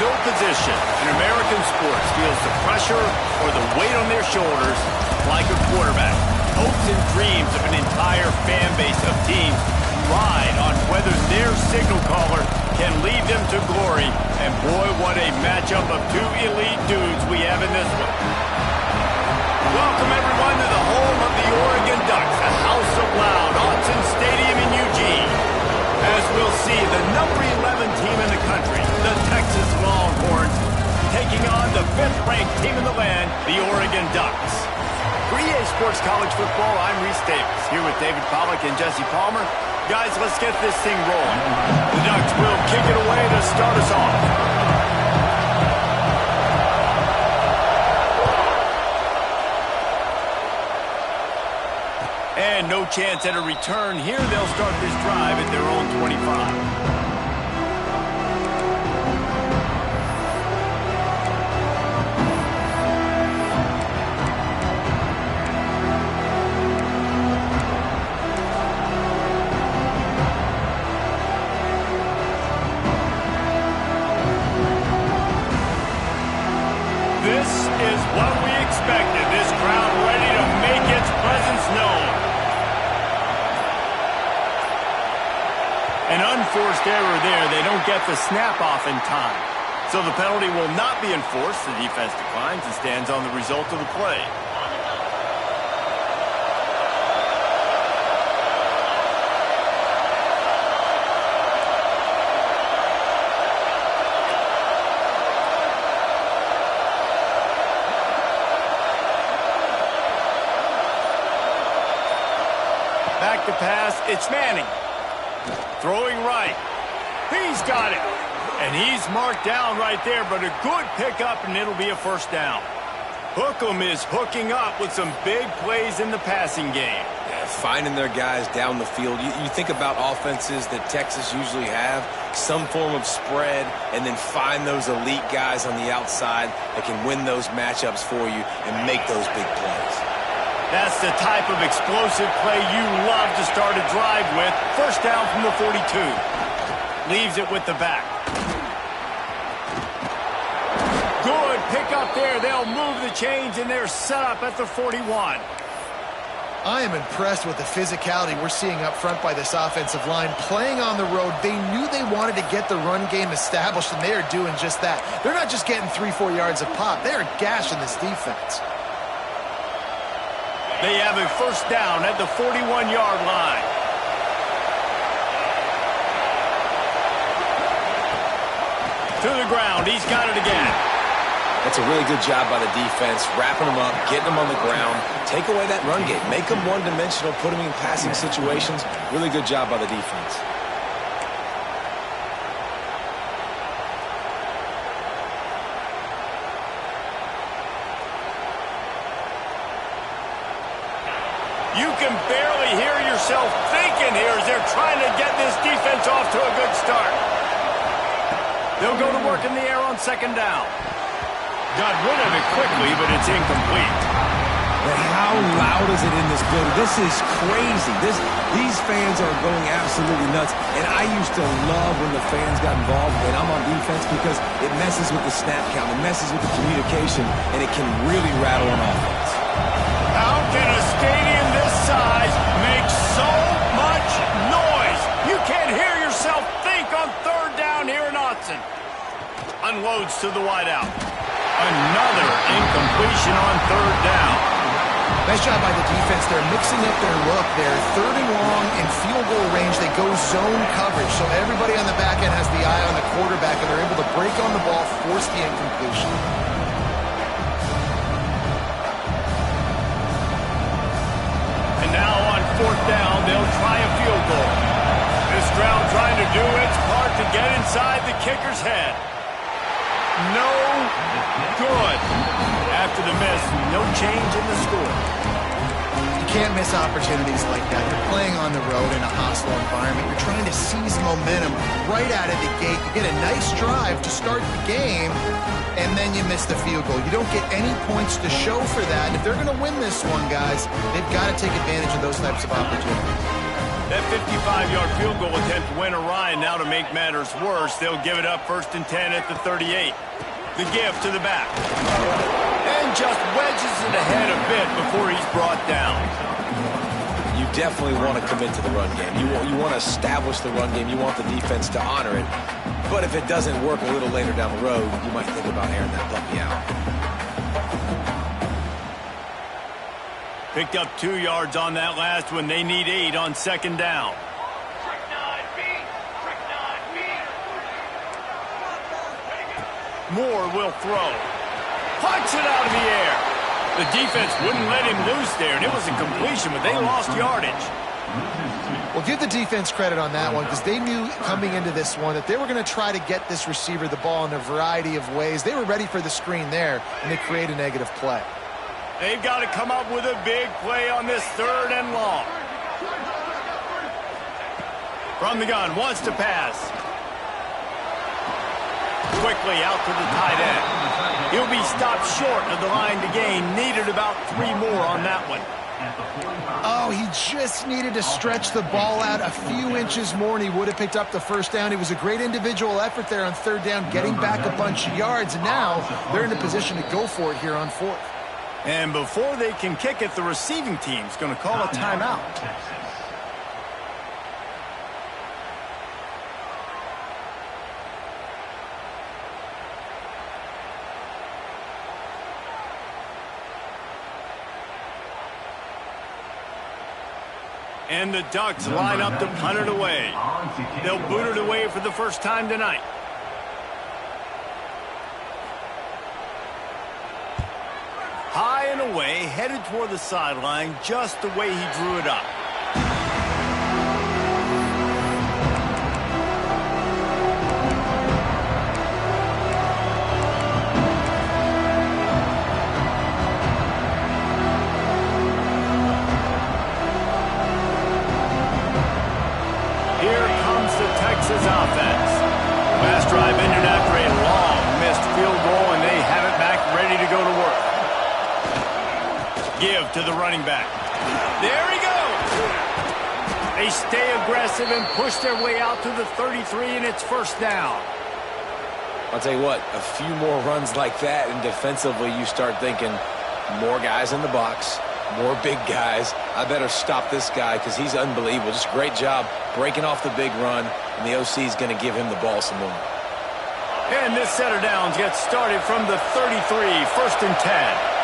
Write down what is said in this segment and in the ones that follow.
no position in American sports feels the pressure or the weight on their shoulders like a quarterback. Hopes and dreams of an entire fan base of teams ride on whether their signal caller can lead them to glory. And boy, what a matchup of two elite dudes we have in this one. Welcome, everyone, to the home of the Oregon Ducks, a house of loud, Autzen Stadium in Eugene. As we'll see, the number 11 team in the country, the Texas Longhorns, taking on the 5th-ranked team in the land, the Oregon Ducks. For EA Sports College Football, I'm Reese Davis, here with David Pollack and Jesse Palmer. Guys, let's get this thing rolling. The Ducks will kick it away to start us off. And no chance at a return here. They'll start this drive at their own 25. This is what we expected. This crowd ready to make its presence known. An unforced error there. They don't get the snap off in time. So the penalty will not be enforced. The defense declines and stands on the result of the play. Back to pass. It's Manning. Throwing right. He's got it. And he's marked down right there, but a good pickup, and it'll be a first down. Hookem is hooking up with some big plays in the passing game. Yeah, finding their guys down the field. You think about offenses that Texas usually have, some form of spread, and then find those elite guys on the outside that can win those matchups for you and make those big plays. That's the type of explosive play you love to start a drive with. First down from the 42. Leaves it with the back. Good pick up there. They'll move the chains, and they're set up at the 41. I am impressed with the physicality we're seeing up front by this offensive line. Playing on the road, they knew they wanted to get the run game established, and they are doing just that. They're not just getting 3-4 yards a pop. They are gashing this defense. They have a first down at the 41-yard line. To the ground. He's got it again. That's a really good job by the defense, wrapping them up, getting them on the ground. Take away that run game. Make them one-dimensional, put them in passing situations. Really good job by the defense. You can barely hear yourself thinking here as they're trying to get this defense off to a good start. They'll go to work in the air on second down. Got rid of it quickly, but it's incomplete. But how loud is it in this building? This is crazy. These fans are going absolutely nuts. And I used to love when the fans got involved when I'm on defense because it messes with the snap count. It messes with the communication, and it can really rattle an offense. How can a stadium this size make so much noise? You can't hear yourself think on third down here in Autzen. Unloads to the wideout. Another incompletion on third down. Nice job by the defense. They're mixing up their look. They're third and long in field goal range. They go zone coverage. So everybody on the back end has the eye on the quarterback, and they're able to break on the ball, force the incompletion. And now on fourth down, they'll try a field goal. This crowd trying to do its part to get inside the kicker's head. No good. After the miss, no change in the score. You can't miss opportunities like that. You're playing on the road in a hostile environment. You're trying to seize momentum right out of the gate. You get a nice drive to start the game, and then you miss the field goal. You don't get any points to show for that. And if they're going to win this one, guys, they've got to take advantage of those types of opportunities. That 55-yard field goal attempt went awry. Now to make matters worse, they'll give it up 1st and 10 at the 38. The give to the back. And just wedges it ahead a bit before he's brought down. You definitely want to commit to the run game. You want to establish the run game. You want the defense to honor it. But if it doesn't work a little later down the road, you might think about airing that puppy out. Picked up 2 yards on that last one. They need 8 on 2nd down. Moore will throw. Punch it out of the air. The defense wouldn't let him loose there, and it was a completion, but they lost yardage. Well, give the defense credit on that one because they knew coming into this one that they were going to try to get this receiver the ball in a variety of ways. They were ready for the screen there, and they create a negative play. They've got to come up with a big play on this 3rd and long. From the gun, wants to pass. Quickly out to the tight end. He'll be stopped short of the line to gain. Needed about 3 more on that one. Oh, he just needed to stretch the ball out a few inches more, and he would have picked up the 1st down. It was a great individual effort there on 3rd down, getting back a bunch of yards, and now they're in a position to go for it here on 4th. And before they can kick it, the receiving team's going to call a timeout. And the Ducks line up to punt it away. They'll boot it away for the first time tonight. High and away, headed toward the sideline, just the way he drew it up. Here comes the Texas offense. Last drive ended after a long missed field goal, and they have it back ready to go to work. Give to the running back. There he goes. They stay aggressive and push their way out to the 33, and it's 1st down. I'll tell you what, a few more runs like that, and defensively you start thinking more guys in the box, more big guys. I better stop this guy because he's unbelievable. Just a great job breaking off the big run, and the OC is going to give him the ball some more. And this set of downs gets started from the 33, 1st and 10.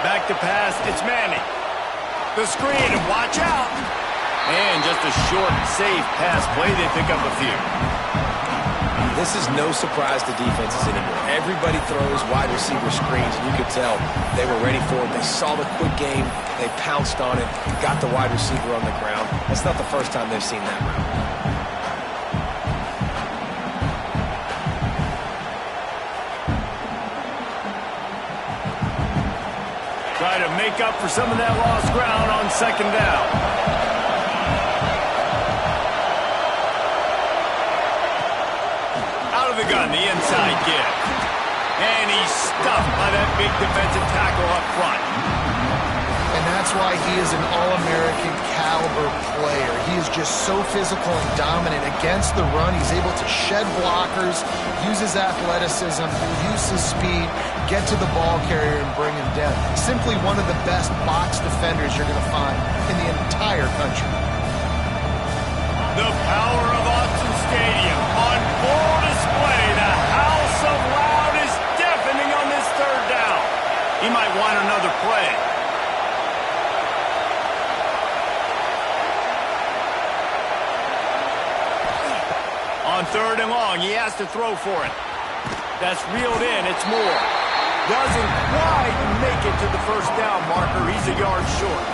Back to pass, it's Manning. The screen, and watch out. And just a short, safe pass play. They pick up a few. This is no surprise to defenses anymore. Everybody throws wide receiver screens, and you could tell they were ready for it. They saw the quick game. They pounced on it, got the wide receiver on the ground. That's not the first time they've seen that route. Try to make up for some of that lost ground on 2nd down. Out of the gun, the inside give. And he's stuffed by that big defensive tackle up front. And that's why he is an All-American caliber player. He is just so physical and dominant against the run. He's able to shed blockers, use his athleticism, use his speed, get to the ball carrier and bring him down. Simply one of the best box defenders you're going to find in the entire country. The power of Autzen Stadium on full display. The house of loud is deafening on this 3rd down. He might want another play. On 3rd and long, he has to throw for it. That's reeled in. It's Moore. Doesn't quite make it to the 1st down marker. He's a yard short.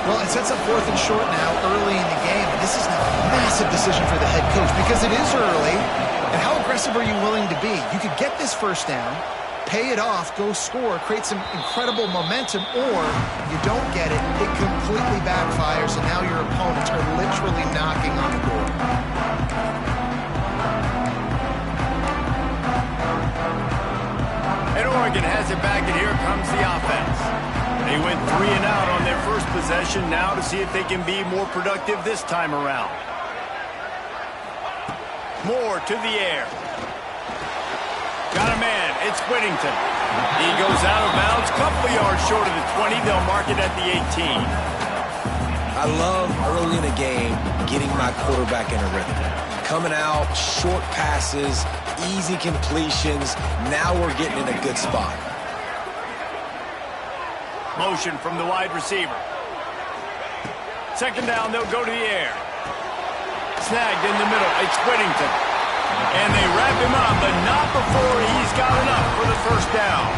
Well, it sets up 4th and short now early in the game. And this is a massive decision for the head coach because it is early. And how aggressive are you willing to be? You could get this 1st down, pay it off, go score, create some incredible momentum, or you don't get it, it completely backfires, and now your opponents are literally knocking on the door. And Oregon has it back, and here comes the offense. They went 3 and out motion now to see if they can be more productive this time around. Moore to the air. Got a man. It's Whittington. He goes out of bounds, couple yards short of the 20. They'll mark it at the 18. I love early in a game getting my quarterback in a rhythm. Coming out, short passes, easy completions. Now we're getting in a good spot. Motion from the wide receiver. Second down, they'll go to the air. Snagged in the middle. It's Whittington. And they wrap him up, but not before he's got enough for the first down.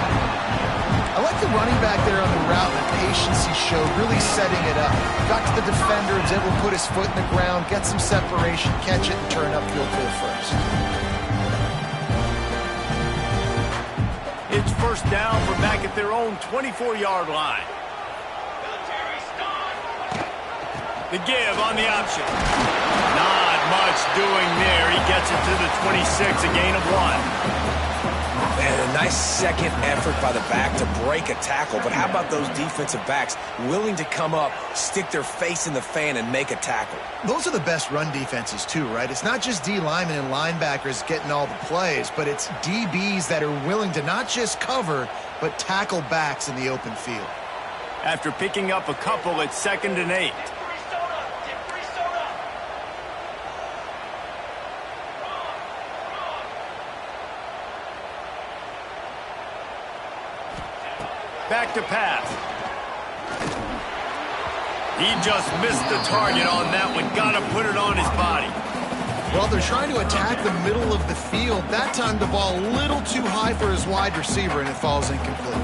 I like the running back there on the route, the patience he showed, really setting it up. Got to the defender, was able to put his foot in the ground, get some separation, catch it, and turn upfield for the first. It's first down from back at their own 24-yard line. The give on the option. Not much doing there. He gets it to the 26, a gain of 1. And a nice second effort by the back to break a tackle. But how about those defensive backs willing to come up, stick their face in the fan, and make a tackle? Those are the best run defenses, too, right? It's not just D linemen and linebackers getting all the plays, but it's DBs that are willing to not just cover, but tackle backs in the open field. After picking up a couple, it's 2nd and 8. Back to pass. He just missed the target on that one. Got to put it on his body. Well, they're trying to attack the middle of the field. That time the ball a little too high for his wide receiver, and it falls incomplete.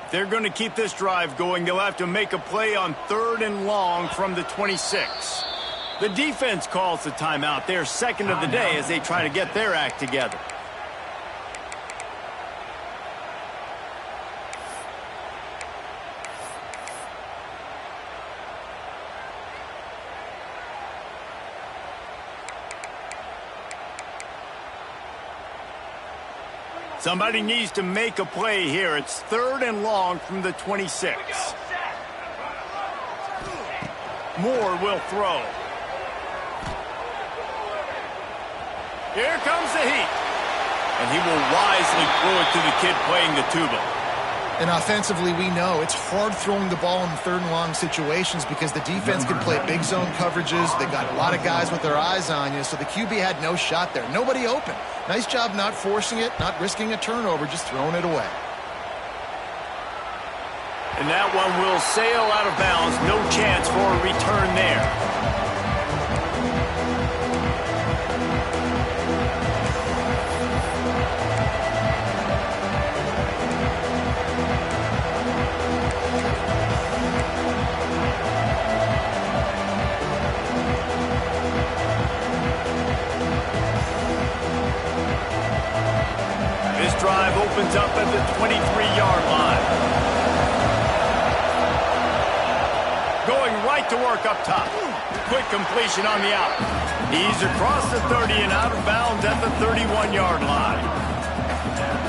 If they're going to keep this drive going, they'll have to make a play on 3rd and long from the 26. The defense calls the timeout. They're second of the day as they try to get their act together. Somebody needs to make a play here. It's 3rd and long from the 26. Moore will throw. Here comes the heat. And he will wisely throw it to the kid playing the tuba. And offensively, we know it's hard throwing the ball in 3rd and long situations because the defense can play big zone coverages. They got a lot of guys with their eyes on you, so the QB had no shot there. Nobody open. Nice job not forcing it, not risking a turnover, just throwing it away. And that one will sail out of bounds. No chance for a return there. This drive opens up at the 23-yard line. Going right to work up top. Quick completion on the out. He's across the 30 and out of bounds at the 31-yard line.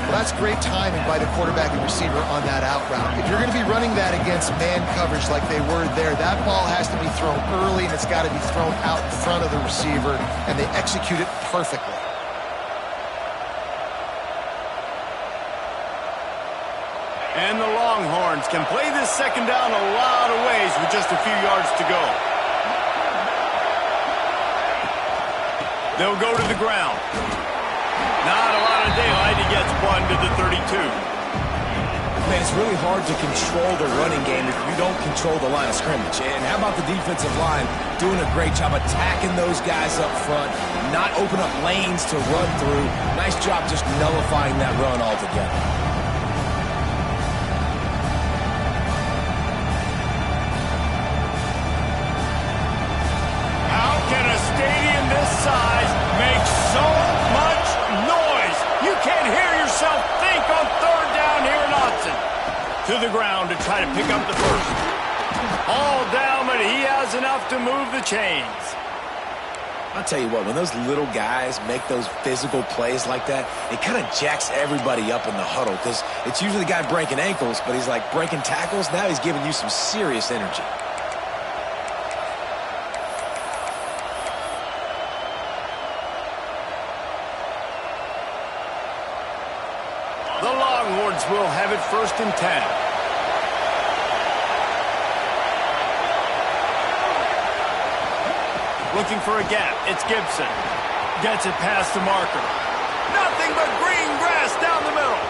Well, that's great timing by the quarterback and receiver on that out route. If you're going to be running that against man coverage like they were there, that ball has to be thrown early and it's got to be thrown out in front of the receiver, and they execute it perfectly. And the Longhorns can play this second down a lot of ways with just a few yards to go. They'll go to the ground. Not a lot of daylight. He gets one to the 32. Man, it's really hard to control the running game if you don't control the line of scrimmage. And how about the defensive line doing a great job attacking those guys up front, not open up lanes to run through. Nice job just nullifying that run altogether. Stadium this size makes so much noise. To the ground to try to pick up the first. All down, but he has enough to move the chains. I'll tell you what, when those little guys make those physical plays like that, it kind of jacks everybody up in the huddle because it's usually the guy breaking ankles, but he's like breaking tackles. Now he's giving you some serious energy. The Longhorns will have it 1st and 10. Looking for a gap. It's Gibson. Gets it past the marker. Nothing but green grass down the middle.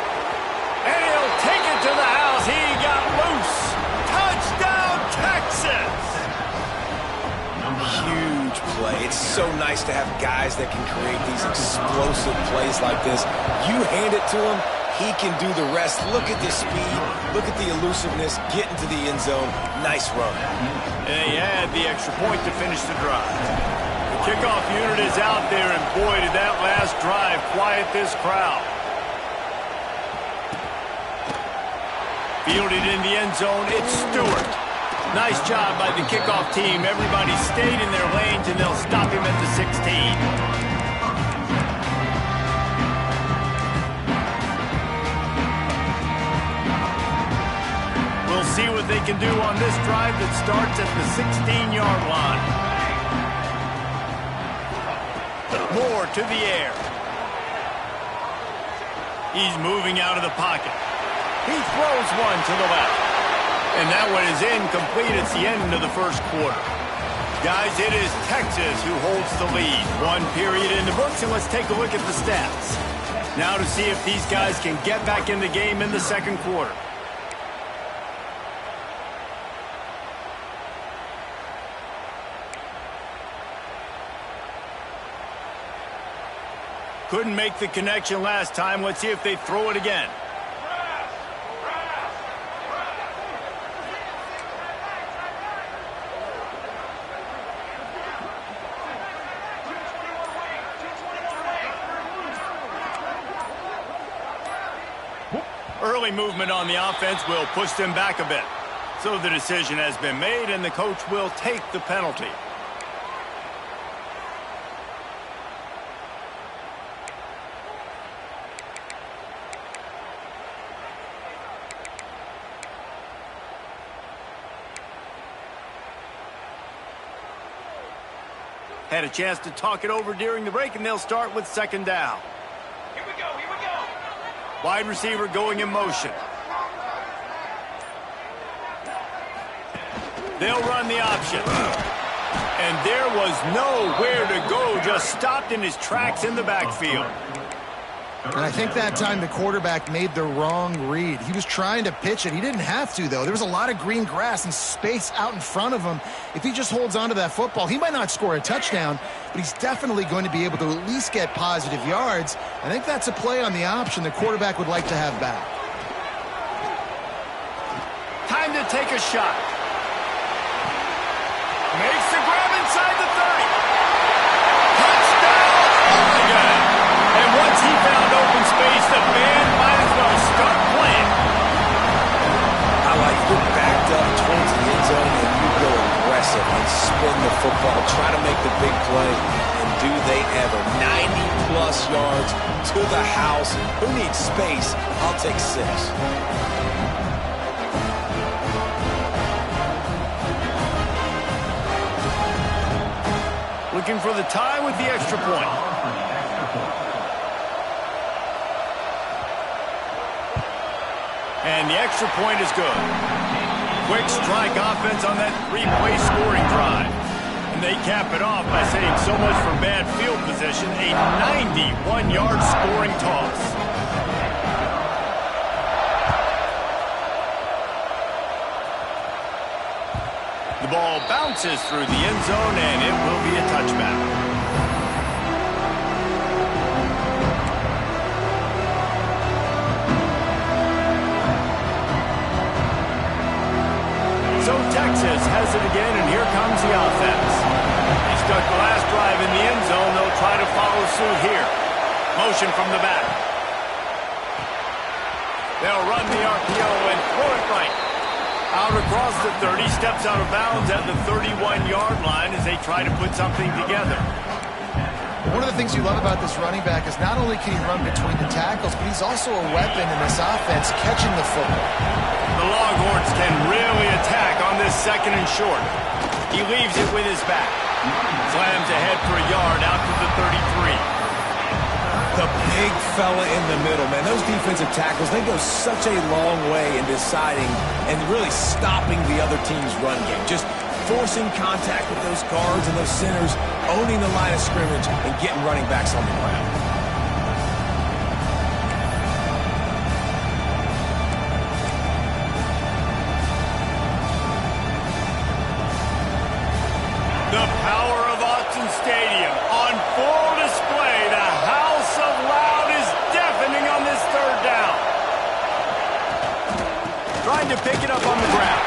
And he'll take it to the house. He got loose. Touchdown, Texas! Huge play. It's so nice to have guys that can create these explosive plays like this. You hand it to him, he can do the rest. Look at the speed. Look at the elusiveness. Get into the end zone. Nice run. And they had the extra point to finish the drive. The kickoff unit is out there, and boy, did that last drive quiet this crowd. Fielded in the end zone, it's Stewart. Nice job by the kickoff team. Everybody stayed in their lanes, and they'll stop him at the 16. We'll see what they can do on this drive that starts at the 16-yard line. Moore to the air. He's moving out of the pocket. He throws one to the left. And that one is incomplete. It's the end of the first quarter. Guys, it is Texas who holds the lead. 1 period in the books, and let's take a look at the stats. Now to see if these guys can get back in the game in the second quarter. Couldn't make the connection last time. Let's see if they throw it again. Early movement on the offense will push them back a bit. So the decision has been made, and the coach will take the penalty. Had a chance to talk it over during the break, and they'll start with 2nd down. Here we go, here we go. Wide receiver going in motion. They'll run the option. And there was nowhere to go, just stopped in his tracks in the backfield. And I think that time the quarterback made the wrong read. He was trying to pitch it. He didn't have to, though. There was a lot of green grass and space out in front of him. If he just holds on to that football, he might not score a touchdown, but he's definitely going to be able to at least get positive yards. I think that's a play on the option the quarterback would like to have back. Time to take a shot. Makes the grab inside the 30. Touchdown, Oregon! And once he found open space, the band might as well start playing. I like you're backed up towards the end zone and you go aggressive and spin the football, try to make the big play, and do they ever. 90-plus yards to the house. Who needs space? I'll take 6. Looking for the tie with the extra point. And the extra point is good. Quick strike offense on that 3-play scoring drive. And they cap it off by saying so much for bad field position, a 91-yard scoring toss. The ball bounces through the end zone, and it will be a touchback. So Texas has it again, and here comes the offense. They stuck the last drive in the end zone. They'll try to follow suit here. Motion from the back. They'll run the RPO and throw it right. Out across the 30, steps out of bounds at the 31-yard line as they try to put something together. One of the things you love about this running back is not only can he run between the tackles, but he's also a weapon in this offense catching the football. The Longhorns can really attack on this second and short. He leaves it with his back. Slams ahead for a yard out to the 33. The big fella in the middle, man. Those defensive tackles, they go such a long way in deciding and really stopping the other team's run game. Just forcing contact with those guards and those centers, owning the line of scrimmage, and getting running backs on the ground. The power of Autzen Stadium on full display. The house of loud is deafening on this third down. Trying to pick it up on the ground.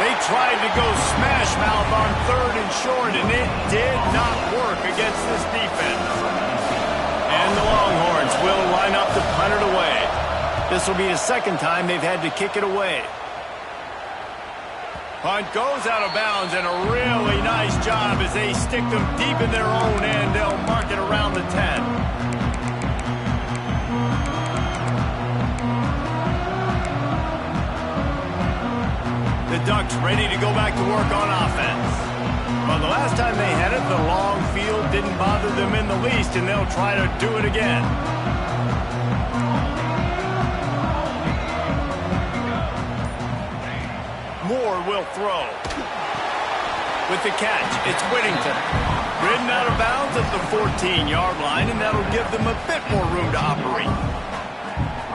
They tried to go smash mouth on third and short, and it did not work against this defense. And the Longhorns will line up to punt it away. This will be the second time they've had to kick it away. Punt goes out of bounds, and a really nice job as they stick them deep in their own end. They'll mark it around the 10. The Ducks ready to go back to work on offense. Well, the last time they had it, the long field didn't bother them in the least, and they'll try to do it again. Moore will throw. With the catch, it's Whittington. Ridden out of bounds at the 14-yard line, and that'll give them a bit more room to operate.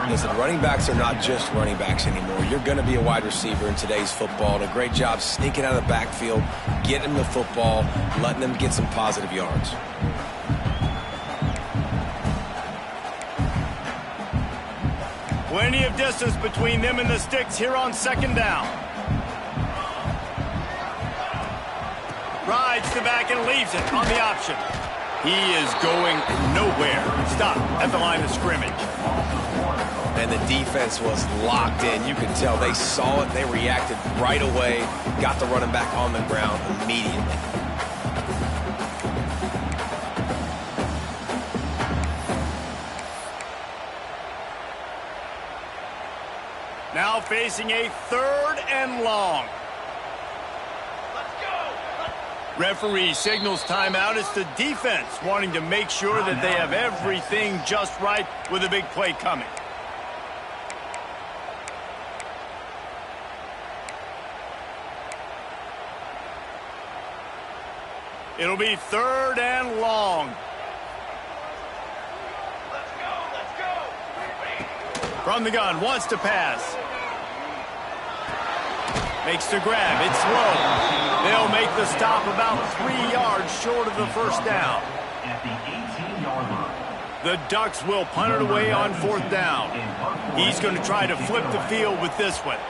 Listen, running backs are not just running backs anymore. You're going to be a wide receiver in today's football. And a great job sneaking out of the backfield, getting the football, letting them get some positive yards. Plenty of distance between them and the sticks here on second down. Rides the back and leaves it on the option. He is going nowhere. Stop at the line of scrimmage. And the defense was locked in. You could tell they saw it. They reacted right away. Got the running back on the ground immediately. Now facing a third and long. Referee signals timeout. It's the defense wanting to make sure that they have everything just right with a big play coming. It'll be third and long. Let's go. From the gun, wants to pass. Makes the grab. It's low. They'll make the stop about 3 yards short of the first down. At the 18-yard line. The Ducks will punt it away on fourth down. He's going to try to flip the field with this one.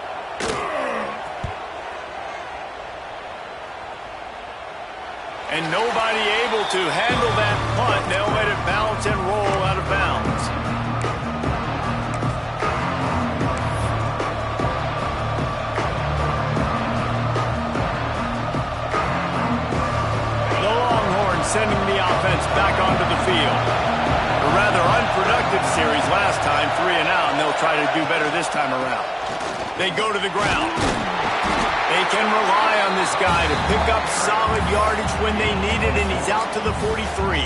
And nobody able to handle that punt. They'll let it bounce and roll out of bounds. The Longhorns sending the offense back onto the field. A rather unproductive series last time, 3 and out, and they'll try to do better this time around. They go to the ground. They can rely on this guy to pick up solid yardage when they need it, and he's out to the 43.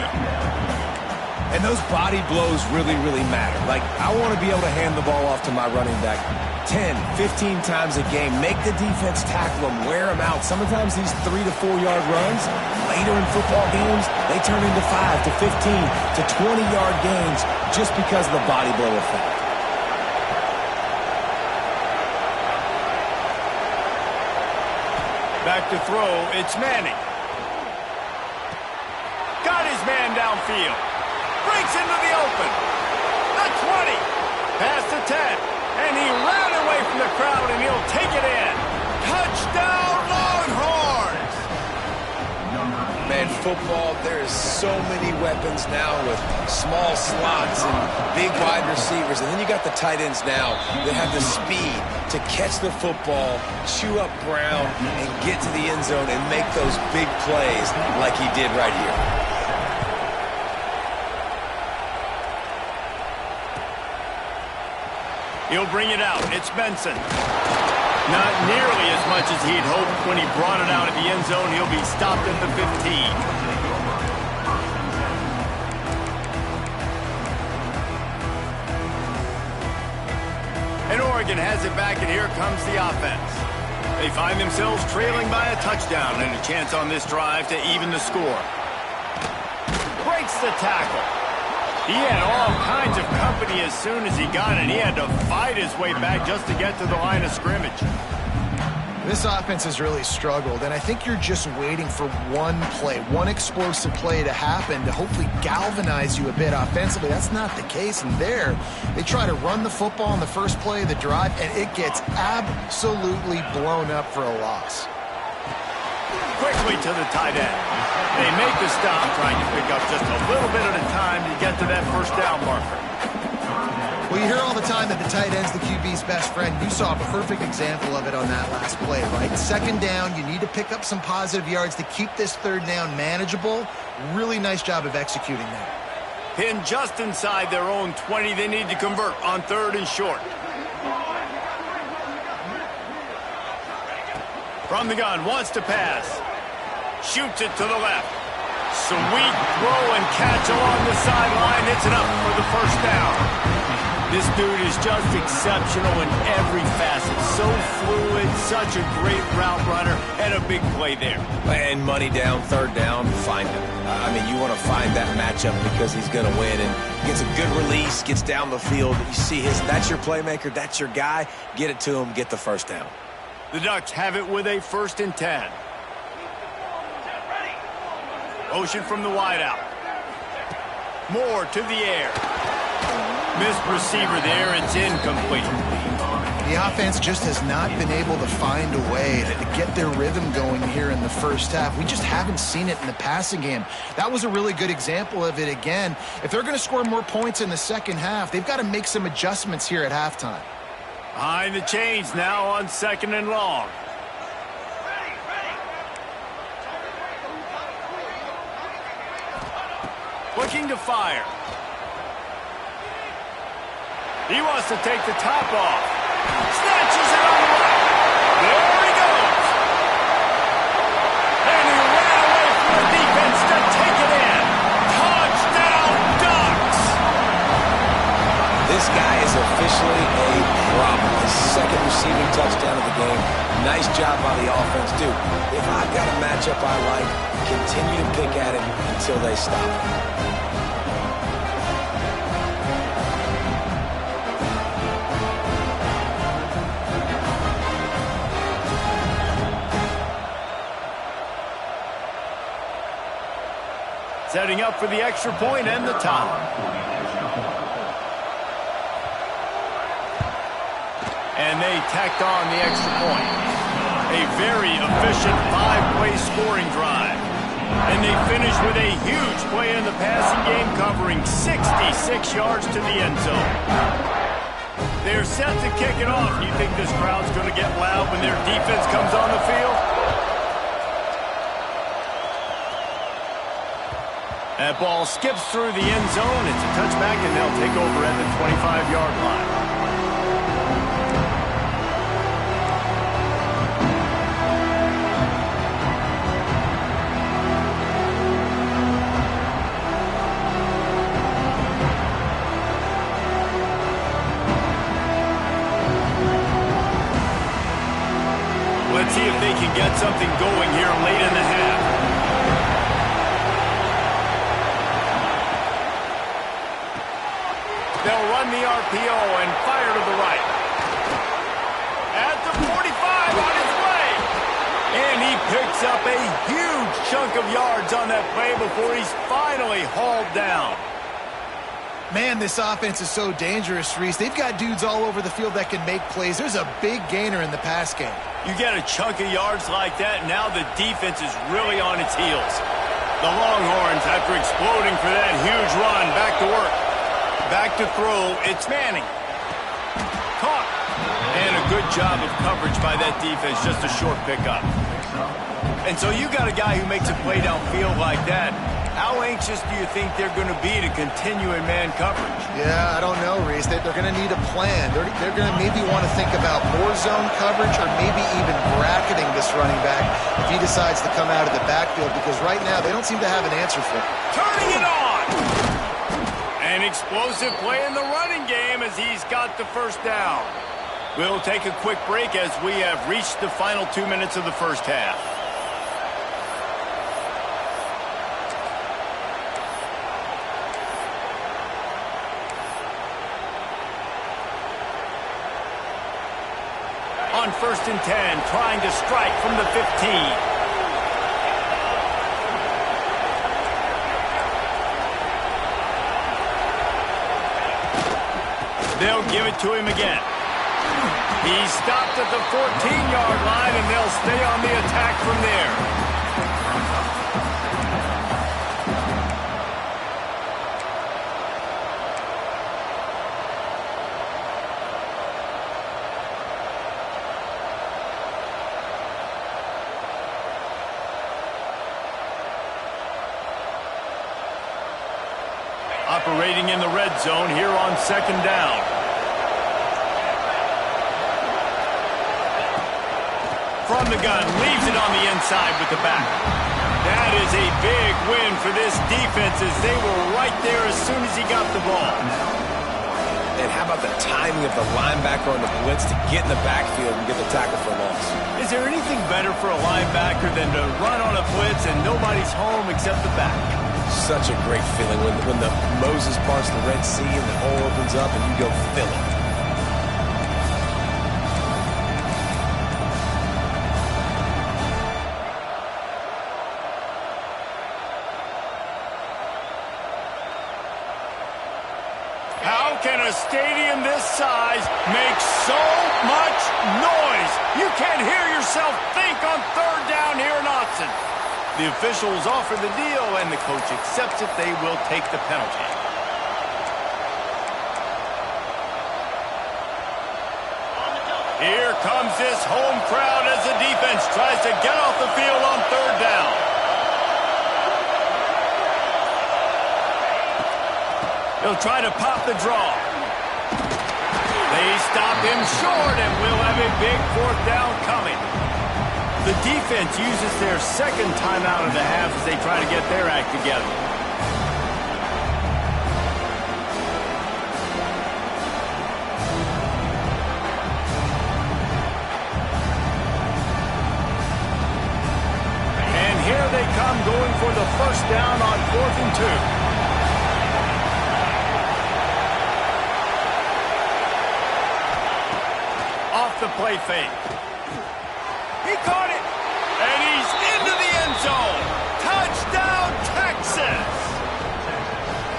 And those body blows really, really matter. Like, I want to be able to hand the ball off to my running back 10, 15 times a game. Make the defense tackle them, wear them out. Sometimes these 3 to 4 yard runs, later in football games, they turn into 5 to 15 to 20-yard gains just because of the body blow effect. Back to throw, it's Manning. Got his man downfield. Breaks into the open. The 20. Past the 10. And he ran away from the crowd, and he'll take it in. Touchdown, Longhorns! Man, football, there is so many weapons now with small slots and big wide receivers. And then you got the tight ends now that have the speed to catch the football, chew up ground, and get to the end zone and make those big plays like he did right here. He'll bring it out. It's Benson. Not nearly as much as he'd hoped when he brought it out of the end zone. He'll be stopped at the 15. And Oregon has it back, and here comes the offense. They find themselves trailing by a touchdown and a chance on this drive to even the score. Breaks the tackle. He had all kinds of company as soon as he got it. He had to fight his way back just to get to the line of scrimmage. This offense has really struggled, and I think you're just waiting for one play, one explosive play to happen to hopefully galvanize you a bit offensively. That's not the case, and there, they try to run the football in the first play of the drive, and it gets absolutely blown up for a loss. Quickly to the tight end. They make the stop, trying to pick up just a little bit at a time to get to that first down marker. Well, you hear all the time that the tight end's the QB's best friend. You saw a perfect example of it on that last play, right? Second down, you need to pick up some positive yards to keep this third down manageable. Really nice job of executing that. Pinned just inside their own 20. They need to convert on 3rd and short. From the gun, wants to pass. Shoots it to the left. Sweet throw and catch along the sideline. It's enough for the first down. This dude is just exceptional in every facet. So fluid, such a great route runner, and a big play there. And money down, 3rd down, find him. I mean, you want to find that matchup because he's going to win. And gets a good release, gets down the field. You see that's your playmaker, that's your guy. Get it to him, get the first down. The Ducks have it with a 1st and 10. Motion from the wideout. Moore to the air. Missed receiver there. It's incomplete. The offense just has not been able to find a way to get their rhythm going here in the first half. We just haven't seen it in the passing game. That was a really good example of it again. If they're going to score more points in the second half, they've got to make some adjustments here at halftime. Behind the chains now on 2nd and long. Looking to fire. He wants to take the top off. Snatches it on the right. There he goes. And he ran away from the defense to take it in. Touchdown, Ducks. This guy is officially a problem. His 2nd receiving touchdown of the game. Nice job by the offense, too. If I've got a matchup I like, continue to pick at it until they stop. Setting up for the extra point and the top. And they tacked on the extra point. A very efficient 5-play scoring drive. And they finish with a huge play in the passing game, covering 66 yards to the end zone. They're set to kick it off. You think this crowd's going to get loud when their defense comes on the field? That ball skips through the end zone. It's a touchback, and they'll take over at the 25-yard line. Let's see if they can get something going here late in the half. They'll run the RPO and fire to the right. At the 45 on his way. And he picks up a huge chunk of yards on that play before he's finally hauled down. Man, this offense is so dangerous, Reese. They've got dudes all over the field that can make plays. There's a big gainer in the pass game. You get a chunk of yards like that, now the defense is really on its heels. The Longhorns, after exploding for that huge run, back to work. Back to throw, it's Manning. Caught. And a good job of coverage by that defense, just a short pickup. And so you got a guy who makes a play downfield like that. How anxious do you think they're going to be to continue in man coverage? Yeah, I don't know, Reese. They're going to need a plan. They're going to maybe want to think about more zone coverage or maybe even bracketing this running back if he decides to come out of the backfield, because right now they don't seem to have an answer for him. Turning it on! An explosive play in the running game as he's got the first down. We'll take a quick break as we have reached the final 2 minutes of the first half. On 1st and 10, trying to strike from the 15. They'll give it to him again. He's stopped at the 14-yard line, and they'll stay on the attack from there. Operating in the red zone here on 2nd down. From the gun, leaves it on the inside with the back. That is a big win for this defense as they were right there as soon as he got the ball. And how about the timing of the linebacker on the blitz to get in the backfield and get the tackle for a loss? Is there anything better for a linebacker than to run on a blitz and nobody's home except the back? Such a great feeling when the Moses parts the Red Sea and the hole opens up and you go fill it. How can a stadium this size make so much noise? You can't hear yourself think on 3rd down here in Austin. The officials offer the deal, and the coach accepts it. They will take the penalty. Here comes this home crowd as the defense tries to get off the field on 3rd down. They'll try to pop the draw. They stop him short, and we'll have a big 4th down coming. The defense uses their 2nd timeout of the half as they try to get their act together. And here they come going for the 1st down on 4th and 2. Off the play fake. He caught it, and he's into the end zone. Touchdown, Texas!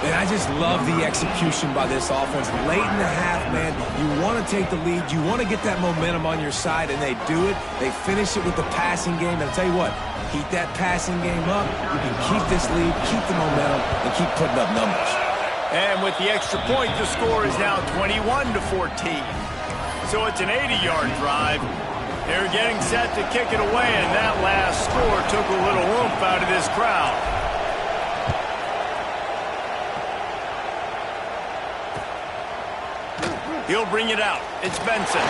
And I just love the execution by this offense. Late in the half, man, you want to take the lead. You want to get that momentum on your side, and they do it. They finish it with the passing game. And I'll tell you what, keep that passing game up. You can keep this lead, keep the momentum, and keep putting up numbers. And with the extra point, the score is now 21-14. So it's an 80-yard drive. They're getting set to kick it away, and that last score took a little oomph out of this crowd. He'll bring it out. It's Benson.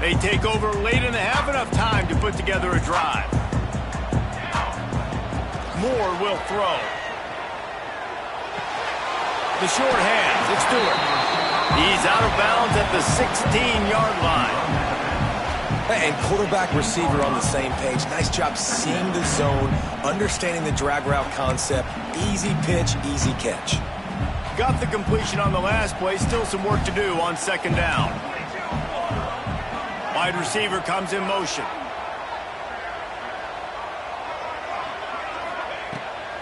They take over late in the half, enough time to put together a drive. Moore will throw. The short hands, it's Stewart. He's out of bounds at the 16-yard line. And quarterback receiver on the same page. Nice job seeing the zone, understanding the drag route concept. Easy pitch, easy catch. Got the completion on the last play. Still some work to do on 2nd down. Wide receiver comes in motion.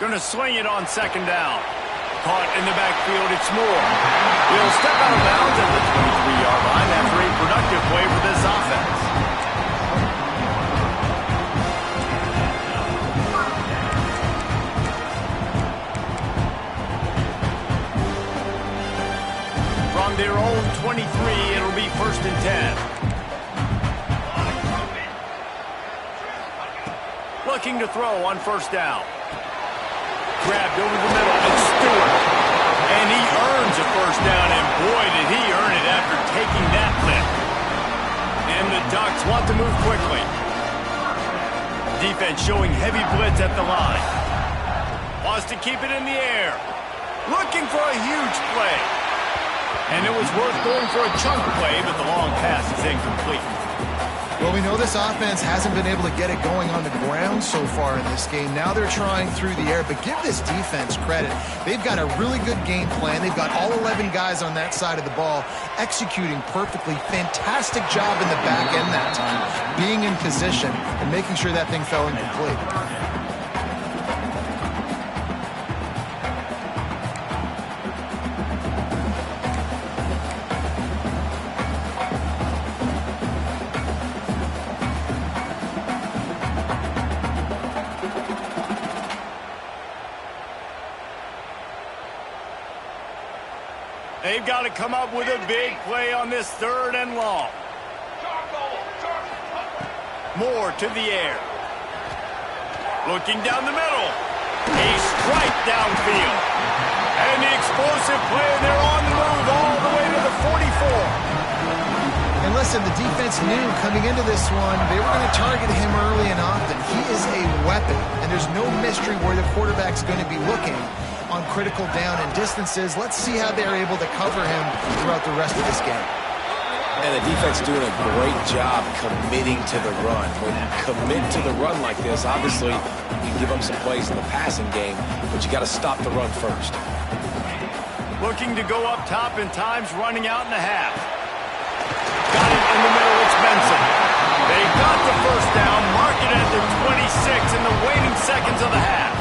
Going to sling it on second down. Caught in the backfield, it's Moore. He'll step out of bounds at the 23-yard line after a productive play for this offense. From their own 23, it'll be 1st and 10. Looking to throw on 1st down. Grabbed over the middle, it's Stewart. And he earns a 1st down, and boy, did he earn it after taking that lift. And the Ducks want to move quickly. Defense showing heavy blitz at the line. Wants to keep it in the air. Looking for a huge play. And it was worth going for a chunk play, but the long pass is incomplete. Well, we know this offense hasn't been able to get it going on the ground so far in this game. Now they're trying through the air, but give this defense credit. They've got a really good game plan. They've got all 11 guys on that side of the ball executing perfectly. Fantastic job in the back end that time, being in position and making sure that thing fell incomplete. They've got to come up with a big play on this 3rd and long. Moore to the air. Looking down the middle. A strike downfield. And the explosive play, and they're on the move all the way to the 44. And listen, the defense knew coming into this one, they were going to target him early and often. He is a weapon, and there's no mystery where the quarterback's going to be looking on critical down and distances. Let's see how they're able to cover him throughout the rest of this game. And the defense doing a great job committing to the run. When you commit to the run like this, obviously you can give them some plays in the passing game, but you got to stop the run first. Looking to go up top, and time's running out in the half. Got it in the middle, it's Benson. They got the 1st down, mark it at the 26 in the waning seconds of the half.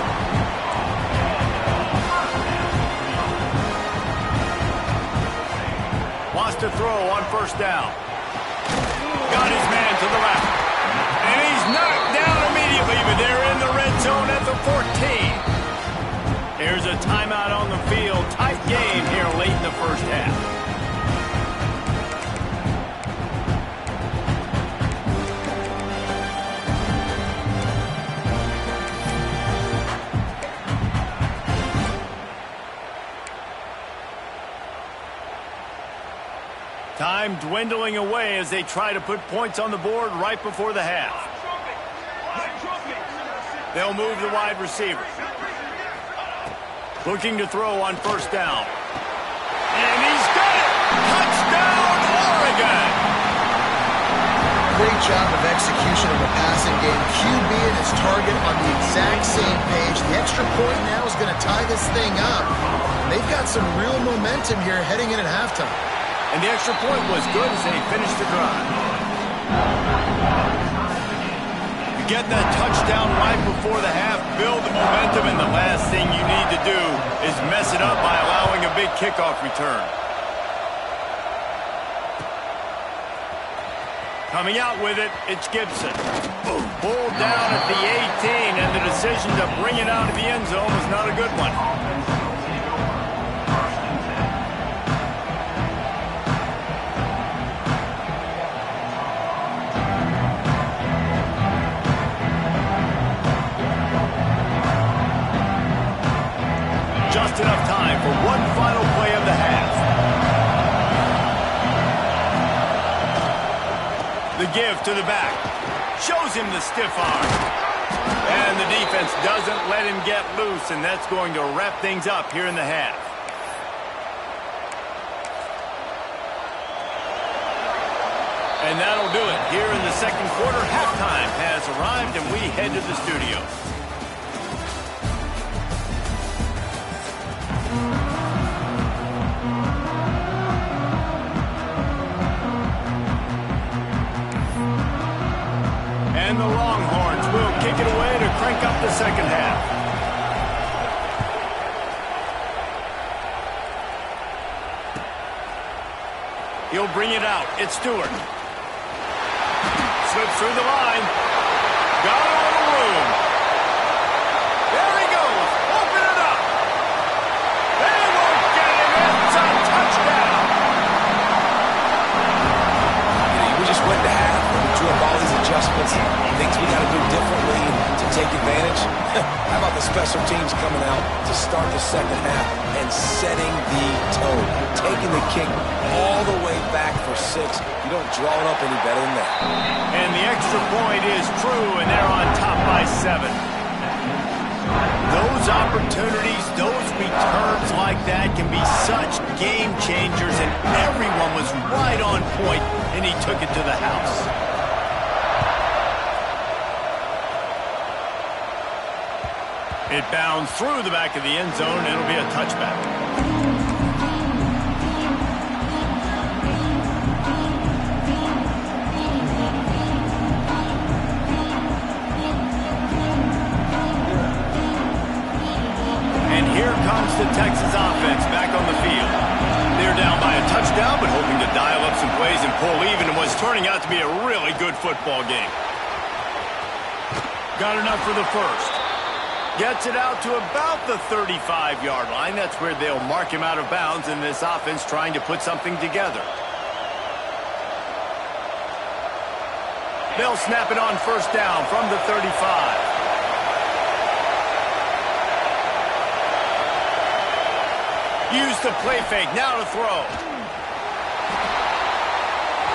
Wants to throw on 1st down. Got his man to the left. And he's knocked down immediately, but they're in the red zone at the 14. Here's a timeout on the field. Tight game here late in the 1st half. Time dwindling away as they try to put points on the board right before the half. They'll move the wide receiver. Looking to throw on 1st down. And he's got it! Touchdown, Oregon! Great job of execution of the passing game. QB and his target on the exact same page. The extra point now is going to tie this thing up. And they've got some real momentum here heading in at halftime. And the extra point was good as they finished the drive. You get that touchdown right before the half, build the momentum, and the last thing you need to do is mess it up by allowing a big kickoff return. Coming out with it, it's Gibson. Pulled down at the 18, and the decision to bring it out of the end zone was not a good one. Just enough time for one final play of the half. The give to the back. Shows him the stiff arm. And the defense doesn't let him get loose, and that's going to wrap things up here in the half. And that'll do it. Here in the 2nd quarter, halftime has arrived, and we head to the studio. And the Longhorns will kick it away to crank up the 2nd half. He'll bring it out. It's Stewart. Slips through the line. Got it on the room. There he goes. Open it up. They won't get him. It's a touchdown. We just went to half and we drew up all these adjustments, things we got to do differently to take advantage. How about the special teams coming out to start the second half and setting the tone, taking the kick all the way back for 6. You don't draw it up any better than that. And the extra point is true, and they're on top by 7. Those opportunities, those returns like that can be such game changers, and everyone was right on point, and he took it to the house. It bounds through the back of the end zone, and it'll be a touchback. And here comes the Texas offense back on the field. They're down by a touchdown, but hoping to dial up some plays and pull even in what's turning out to be a really good football game. Got enough for the first. Gets it out to about the 35-yard line. That's where they'll mark him out of bounds in this offense trying to put something together. They'll snap it on first down from the 35. Use the play fake. Now to throw.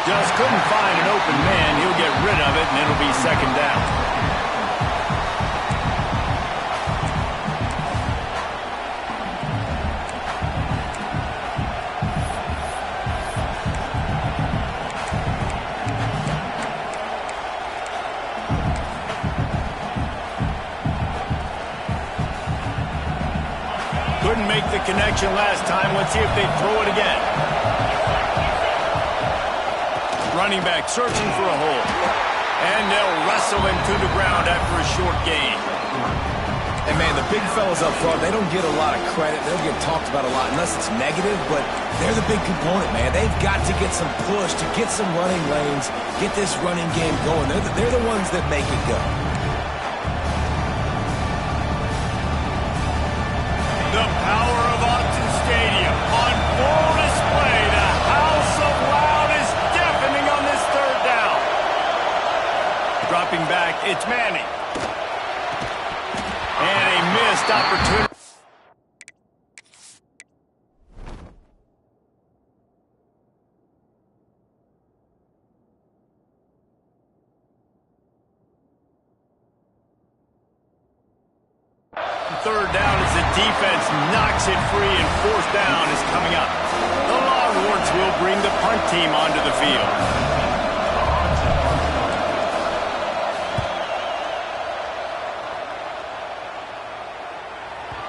Just couldn't find an open man. He'll get rid of it, and it'll be second down. Couldn't make the connection last time. Let's see if they throw it again. Running back searching for a hole. And they'll wrestle him to the ground after a short gain. And, man, the big fellas up front, they don't get a lot of credit. They don't get talked about a lot unless it's negative, but they're the big component, man. They've got to get some push, to get some running lanes, get this running game going. They're the ones that make it go. The power of Autzen Stadium on full display. The house of loud is deafening on this third down. Dropping back, it's Manning. And a missed opportunity. Third down as the defense knocks it free, and fourth down is coming up. The Longhorns will bring the punt team onto the field.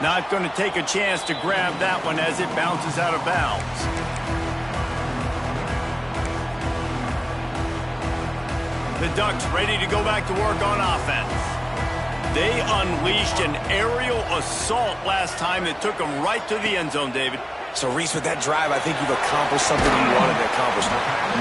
Not going to take a chance to grab that one as it bounces out of bounds. The Ducks ready to go back to work on offense. They unleashed an aerial assault last time that took them right to the end zone, David. So, Reese, with that drive, I think you've accomplished something you wanted to accomplish.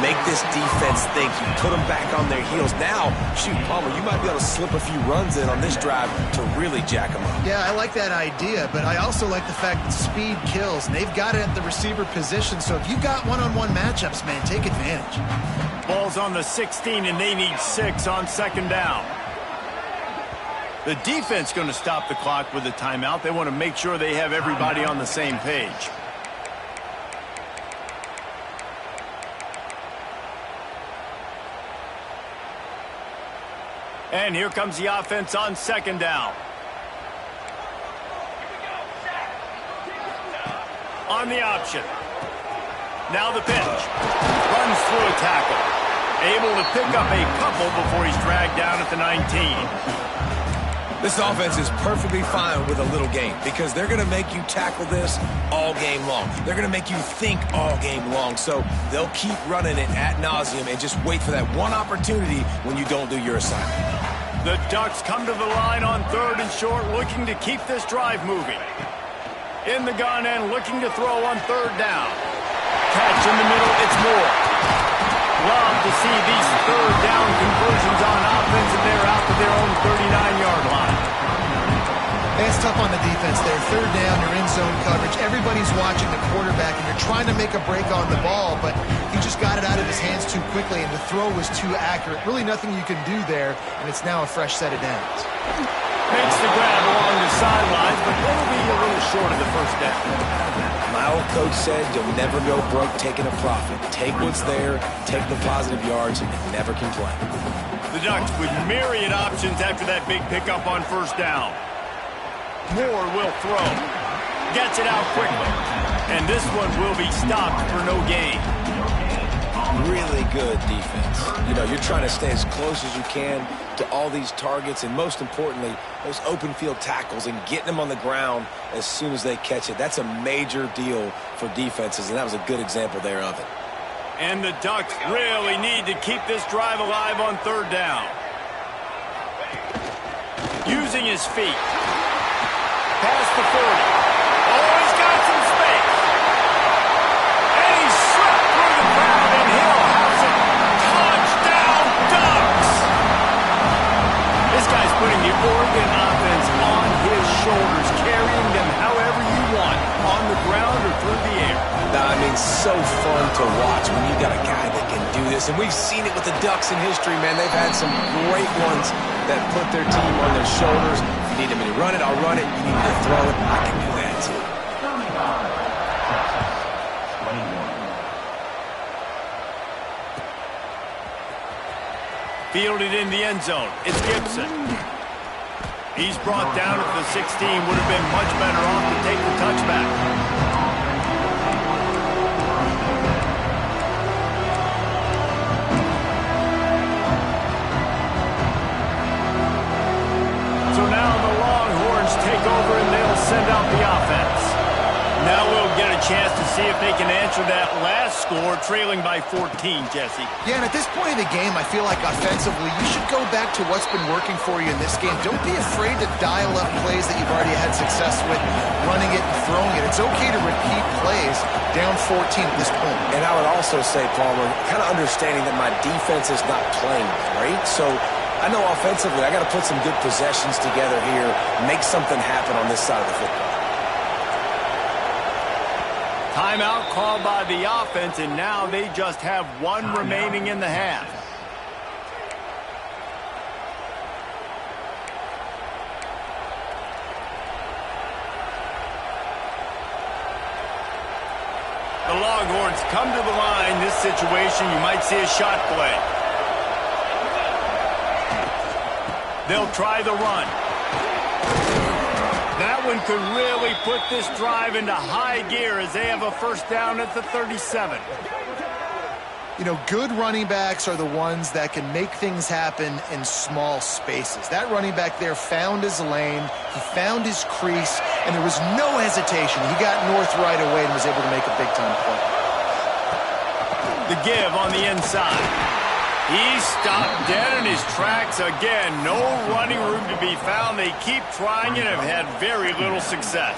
Make this defense think. You put them back on their heels. Now, shoot, Palmer, you might be able to slip a few runs in on this drive to really jack them up. Yeah, I like that idea, but I also like the fact that speed kills, and they've got it at the receiver position. So if you've got one-on-one matchups, man, take advantage. Ball's on the 16, and they need 6 on second down. The defense going to stop the clock with a timeout. They want to make sure they have everybody on the same page. And here comes the offense on second down. On the option. Now the pitch. Runs through a tackle. Able to pick up a couple before he's dragged down at the 19. This offense is perfectly fine with a little game because they're going to make you tackle this all game long. They're going to make you think all game long. So they'll keep running it ad nauseum and just wait for that one opportunity when you don't do your assignment. The Ducks come to the line on third and short, looking to keep this drive moving. In the gun and looking to throw on third down. Catch in the middle, it's more. Love to see these third down conversions on offense, and they're out to their own 39-yard line. It's tough on the defense there. Third down, you're in zone coverage. Everybody's watching the quarterback, and you're trying to make a break on the ball, but he just got it out of his hands too quickly, and the throw was too accurate. Really nothing you can do there, and it's now a fresh set of downs. Makes the grab along the sidelines, but it'll be a little short of the first down. My old coach said you'll never go broke taking a profit. Take what's there, take the positive yards, and never complain. The Ducks with myriad options after that big pickup on first down. Moore will throw. Gets it out quickly. And this one will be stopped for no gain. Really good defense. You know, you're trying to stay as close as you can to all these targets, and most importantly, those open field tackles and getting them on the ground as soon as they catch it. That's a major deal for defenses, and that was a good example there of it. And the Ducks really need to keep this drive alive on third down. Using his feet. Past the 40. Oh, he's got some space. And he's swept through the crowd, and he'll house it. Touchdown, Ducks! This guy's putting the Oregon offense on his shoulders, carrying them however you want, on the ground or through the air. I mean, so fun to watch when you got a guy that can do this. And we've seen it with the Ducks in history, man. They've had some great ones that put their team on their shoulders. You need me to run it, I'll run it. You need me to throw it, I can do that too. Fielded in the end zone. It's Gibson. He's brought down at the 16. Would have been much better off to take the touchback. So now the Longhorns take over and they'll send out the offense. Now we'll get a chance to see if they can answer that last score, trailing by 14, Jesse. Yeah, and at this point of the game, I feel like offensively, you should go back to what's been working for you in this game. Don't be afraid to dial up plays that you've already had success with, running it and throwing it. It's okay to repeat plays down 14 at this point. And I would also say, Palmer, kind of understanding that my defense is not playing great, so I know offensively I got to put some good possessions together here, make something happen on this side of the football. Timeout called by the offense, and now they just have one remaining in the half. The Longhorns come to the line. This situation, you might see a shot play. They'll try the run. That one could really put this drive into high gear as they have a first down at the 37. You know, good running backs are the ones that can make things happen in small spaces. That running back there found his lane, he found his crease, and there was no hesitation. He got north right away and was able to make a big-time play. The give on the inside. He stopped dead in his tracks again. No running room to be found. They keep trying and have had very little success.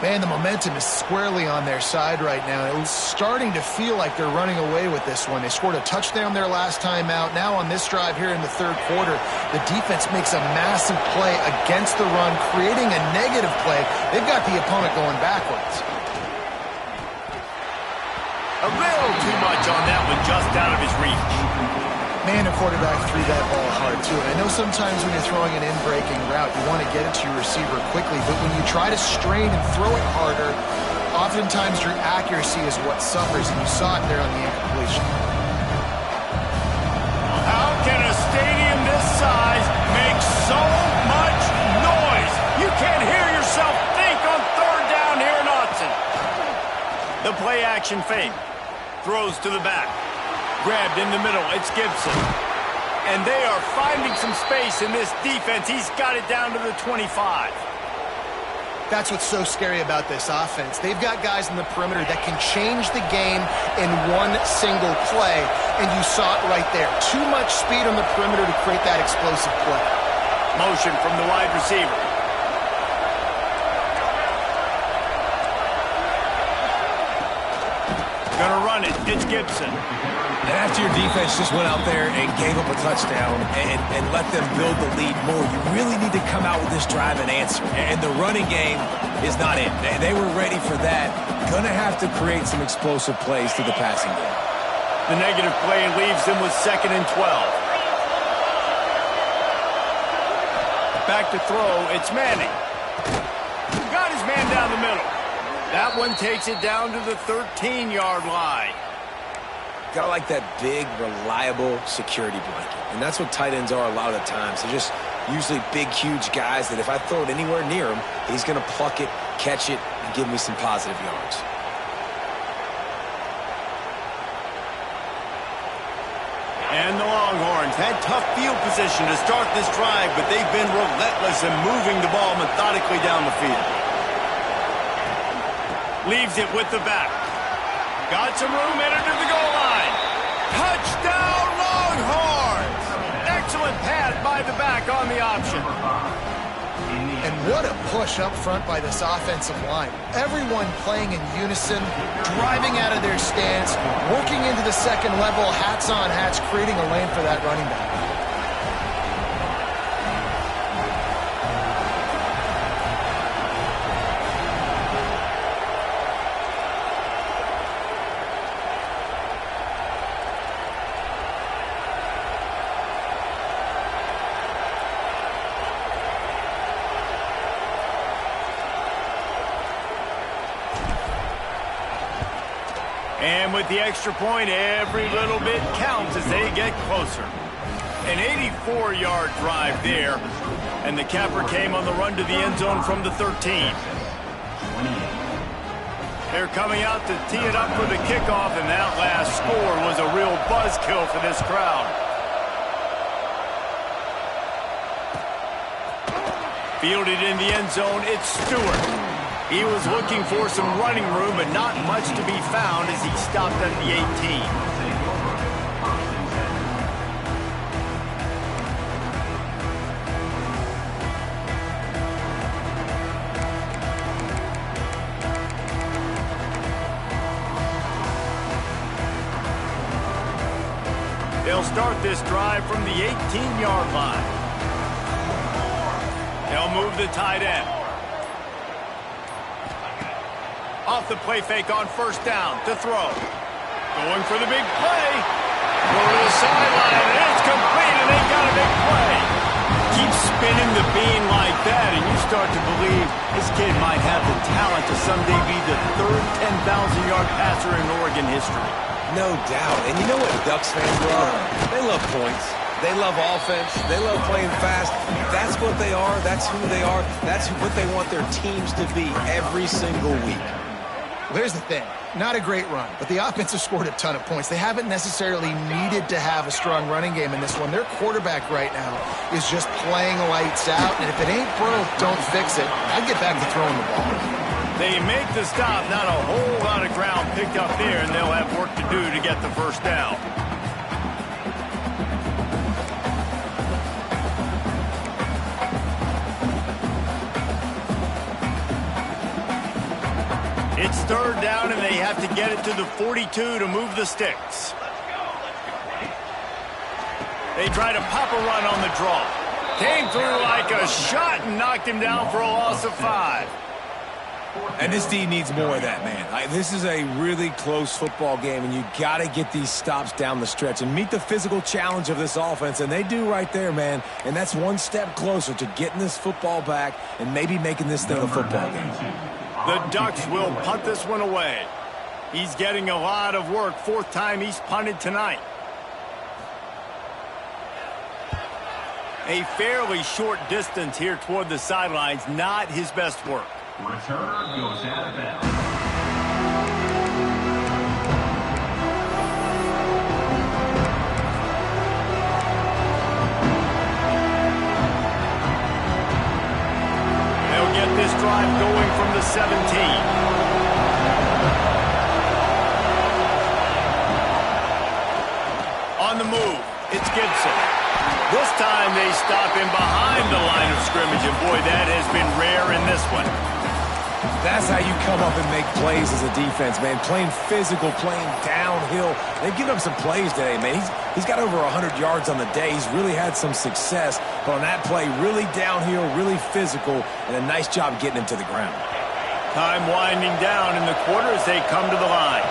Man, the momentum is squarely on their side right now. It was starting to feel like they're running away with this one. They scored a touchdown their last time out. Now on this drive here in the third quarter, the defense makes a massive play against the run, creating a negative play. They've got the opponent going backwards. A little too much on that one, just out of his reach. Man, the quarterback threw that ball hard, too. And I know sometimes when you're throwing an in-breaking route, you want to get it to your receiver quickly. But when you try to strain and throw it harder, oftentimes your accuracy is what suffers. And you saw it there on the incompletion. How can a stadium this size make so much noise? You can't hear yourself think on third down here in Austin. The play-action fake. Throws to the back. Grabbed in the middle. It's Gibson. And they are finding some space in this defense. He's got it down to the 25. That's what's so scary about this offense. They've got guys in the perimeter that can change the game in one single play. And you saw it right there. Too much speed on the perimeter to create that explosive play. Motion from the wide receiver. run it. It's Gibson. And after your defense just went out there and gave up a touchdown and let them build the lead more, you really need to come out with this drive and answer. And the running game is not in. They were ready for that. Going to have to create some explosive plays to the passing game. The negative play leaves them with 2nd and 12. Back to throw, it's Manning. Got his man down the middle. That one takes it down to the 13-yard line. Got to like that big, reliable security blanket. And that's what tight ends are a lot of the times. They're just usually big, huge guys that if I throw it anywhere near him, he's going to pluck it, catch it, and give me some positive yards. And the Longhorns had tough field position to start this drive, but they've been relentless in moving the ball methodically down the field. Leaves it with the back. Got some room, entered to the goal line. Touchdown, Longhorns! Excellent pass by the back on the option. And what a push up front by this offensive line. Everyone playing in unison, driving out of their stance, working into the second level, hats on hats, creating a lane for that running back. And with the extra point, every little bit counts as they get closer. An 84-yard drive there, and the capper came on the run to the end zone from the 13. They're coming out to tee it up for the kickoff, and that last score was a real buzzkill for this crowd. Fielded in the end zone, it's Stewart. He was looking for some running room, but not much to be found as he stopped at the 18. They'll start this drive from the 18-yard line. They'll move the tight end. Off the play fake on first down to throw. Going for the big play. Go to the sideline, and it's complete, and they've got a big play. Keep spinning the bean like that, and you start to believe this kid might have the talent to someday be the third 10,000-yard passer in Oregon history. No doubt. And you know what Ducks fans love? They love points. They love offense. They love playing fast. That's what they are. That's who they are. That's what they want their teams to be every single week. Well, here's the thing. Not a great run, but the offense has scored a ton of points. They haven't necessarily needed to have a strong running game in this one. Their quarterback right now is just playing lights out, and if it ain't broke, don't fix it. I'd get back to throwing the ball. They make the stop. Not a whole lot of ground picked up there, and they'll have work to do to get the first down. It's third down, and they have to get it to the 42 to move the sticks. They try to pop a run on the draw. Came through like a shot and knocked him down for a loss of 5. And this D needs more of that, man. This is a really close football game, and you got to get these stops down the stretch and meet the physical challenge of this offense, and they do right there, man. And that's one step closer to getting this football back and maybe making this thing a football game. The Ducks will punt this one away. He's getting a lot of work. 4th time he's punted tonight. A fairly short distance here toward the sidelines. Not his best work. Return goes out of bounds. They'll get this drive going from the 17. On the move, it's Gibson. This time they stop him behind the line of scrimmage, and boy, that has been rare in this one. That's how you come up and make plays as a defense, man. Playing physical, playing downhill. They've given up some plays today, man. He's got over 100 yards on the day. He's really had some success. But on that play, really downhill, really physical, and a nice job getting him to the ground. Time winding down in the quarter as they come to the line.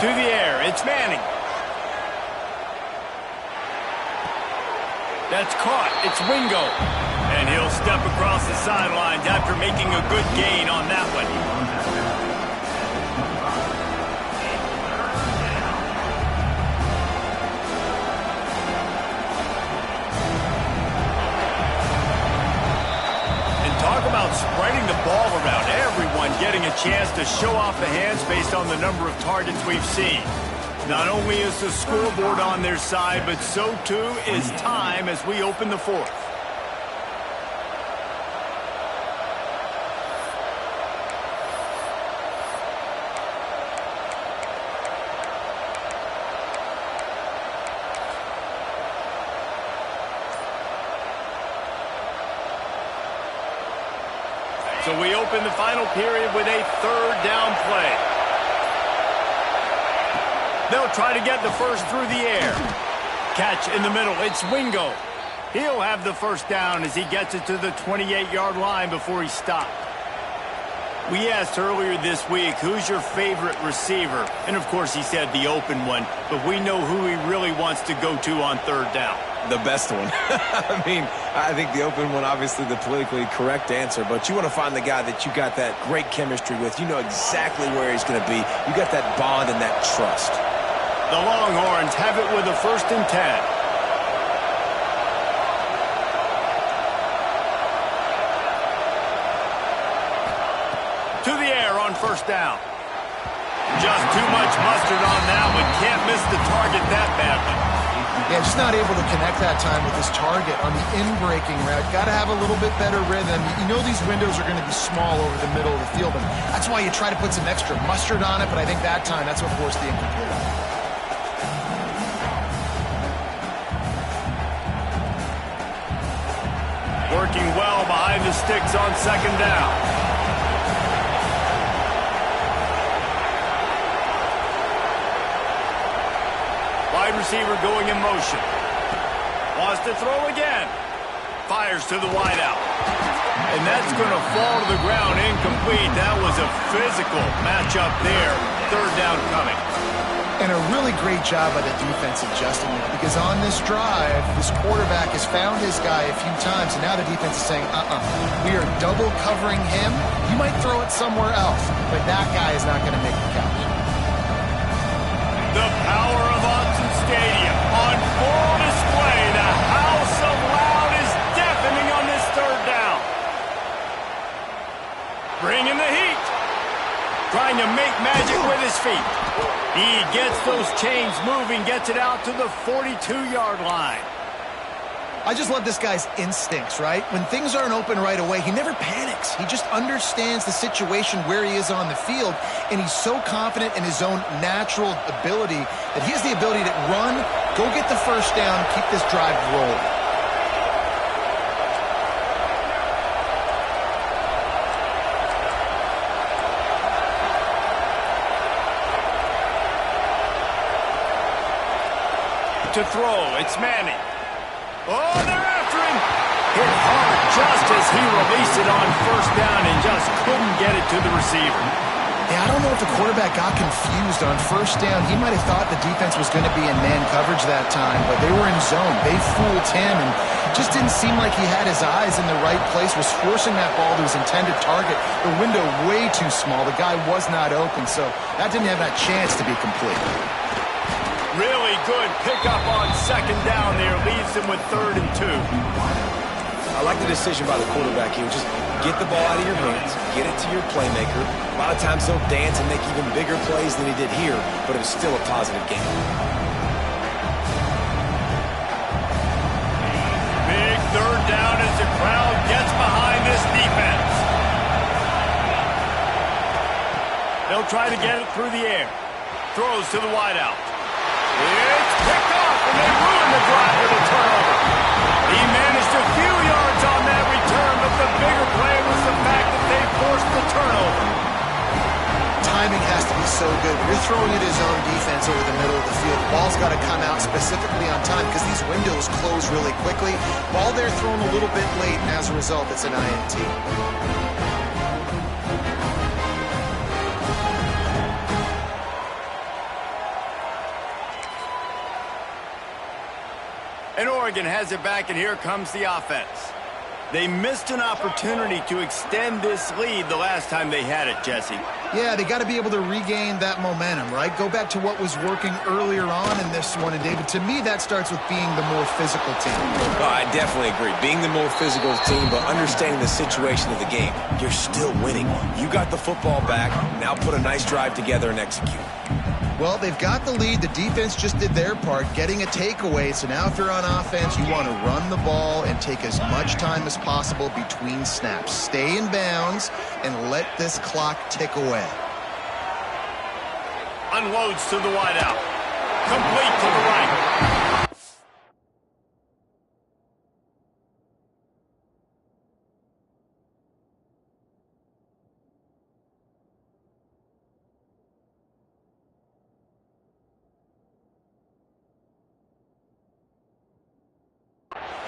To the air, it's Manning. That's caught. It's Wingo. And he'll step across the sidelines after making a good gain on that one. And talk about spreading the ball around. Everyone getting a chance to show off the hands based on the number of targets we've seen. Not only is the scoreboard on their side, but so too is time as we open the fourth. So we open the final period with a third down play. They'll try to get the first through the air. Catch in the middle. It's Wingo. He'll have the first down as he gets it to the 28-yard line before he stopped. We asked earlier this week, who's your favorite receiver? And, of course, he said the open one. But we know who he really wants to go to on third down. The best one. I mean, I think the open one, obviously the politically correct answer, but you want to find the guy that you got that great chemistry with. You know exactly where he's going to be. You got that bond and that trust. The Longhorns have it with a 1st and 10. To the air on first down. Just too much mustard on that one. Can't miss the target that badly. Yeah, just not able to connect that time with his target on the in-breaking route. Got to have a little bit better rhythm. You know these windows are going to be small over the middle of the field, and that's why you try to put some extra mustard on it, but I think that time that's what forced the incomplete. Working well behind the sticks on second down. Wide receiver going in motion. Wants to throw again. Fires to the wideout. And that's going to fall to the ground incomplete. That was a physical matchup there. Third down coming. And a really great job by the defense adjusting it, because on this drive, this quarterback has found his guy a few times, and now the defense is saying, we are double covering him. You might throw it somewhere else, but that guy is not going to make the catch. The power of Autzen Stadium on full display. The house of loud is deafening on this third down. Bringing the heat. Trying to make magic with his feet. He gets those chains moving, gets it out to the 42-yard line. I just love this guy's instincts, right? When things aren't open right away, he never panics. He just understands the situation where he is on the field, and he's so confident in his own natural ability that he has the ability to run, go get the first down, keep this drive rolling. To throw, it's Manning. Oh, they're after him. Hit hard just as he released it on first down and just couldn't get it to the receiver. Yeah, I don't know if the quarterback got confused on first down. He might have thought the defense was going to be in man coverage that time, but they were in zone. They fooled him and just didn't seem like he had his eyes in the right place, was forcing that ball to his intended target. The window way too small. The guy was not open, so that didn't have that chance to be complete. Really good pickup on second down there. Leaves him with 3rd and 2. I like the decision by the quarterback here. Just get the ball out of your hands, get it to your playmaker. A lot of times he'll dance and make even bigger plays than he did here, but it was still a positive game. Big third down as the crowd gets behind this defense. They'll try to get it through the air. Throws to the wideout. It's picked off, and they ruined the drive with a turnover. He managed a few yards on that return, but the bigger play was the fact that forced the turnover. Timing has to be so good. You're throwing it his own defense over the middle of the field. The ball's got to come out specifically on time because these windows close really quickly. Ball there thrown a little bit late, and as a result, it's an INT. And Oregon has it back, and here comes the offense. They missed an opportunity to extend this lead the last time they had it, Jesse. Yeah, they got to be able to regain that momentum, right? Go back to what was working earlier on in this one. And, David, to me, that starts with being the more physical team. Oh, I definitely agree. Being the more physical team, but understanding the situation of the game. You're still winning. You got the football back. Now put a nice drive together and execute. Well, they've got the lead. The defense just did their part, getting a takeaway. So now if you're on offense, you want to run the ball and take as much time as possible between snaps. Stay in bounds and let this clock tick away. Unloads to the wideout. Complete to the right.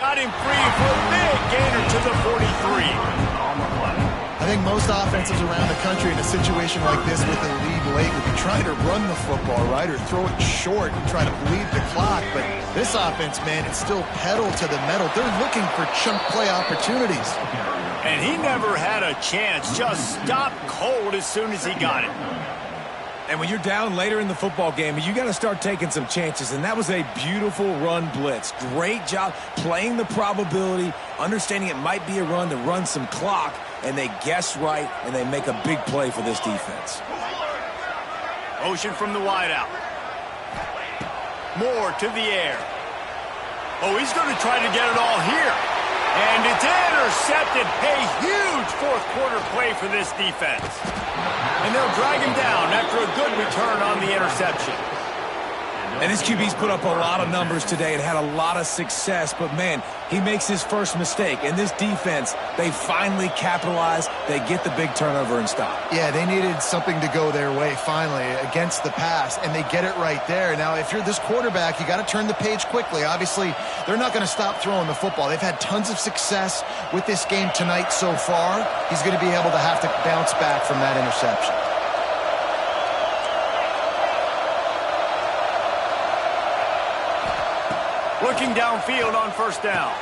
Got him free for a big gainer to the 43. I think most offenses around the country in a situation like this with a lead late would be trying to run the football, right, or throw it short and try to bleed the clock. But this offense, man, it's still pedal to the metal. They're looking for chunk play opportunities. And he never had a chance. Just stopped cold as soon as he got it. And when you're down later in the football game, you got to start taking some chances. And that was a beautiful run blitz. Great job playing the probability, understanding it might be a run to run some clock, and they guess right, and they make a big play for this defense. Motion from the wideout. Moore to the air. Oh, he's going to try to get it all here. And it's intercepted. A huge fourth-quarter play for this defense. And they'll drag him down after a good return on the interception. And his QB's put up a lot of numbers today and had a lot of success. But, man, he makes his first mistake. And this defense, they finally capitalize. They get the big turnover and stop. Yeah, they needed something to go their way finally against the pass, and they get it right there. Now, if you're this quarterback, you got to turn the page quickly. Obviously, they're not going to stop throwing the football. They've had tons of success with this game tonight so far. He's going to be able to have to bounce back from that interception. Looking downfield on first down.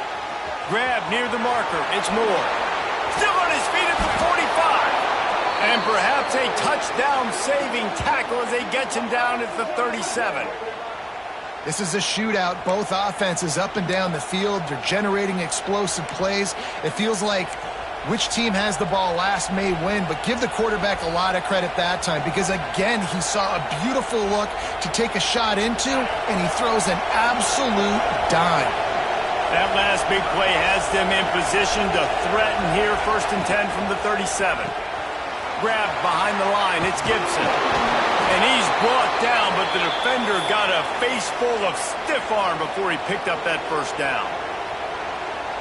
Grab near the marker. It's Moore. Still on his feet at the 45. And perhaps a touchdown-saving tackle as they get him down at the 37. This is a shootout. Both offenses up and down the field. They're generating explosive plays. It feels like which team has the ball last may win, but give the quarterback a lot of credit that time because, again, he saw a beautiful look to take a shot into, and he throws an absolute dime. That last big play has them in position to threaten here. 1st and 10 from the 37. Grab behind the line. It's Gibson. And he's brought down, but the defender got a face full of stiff arm before he picked up that first down.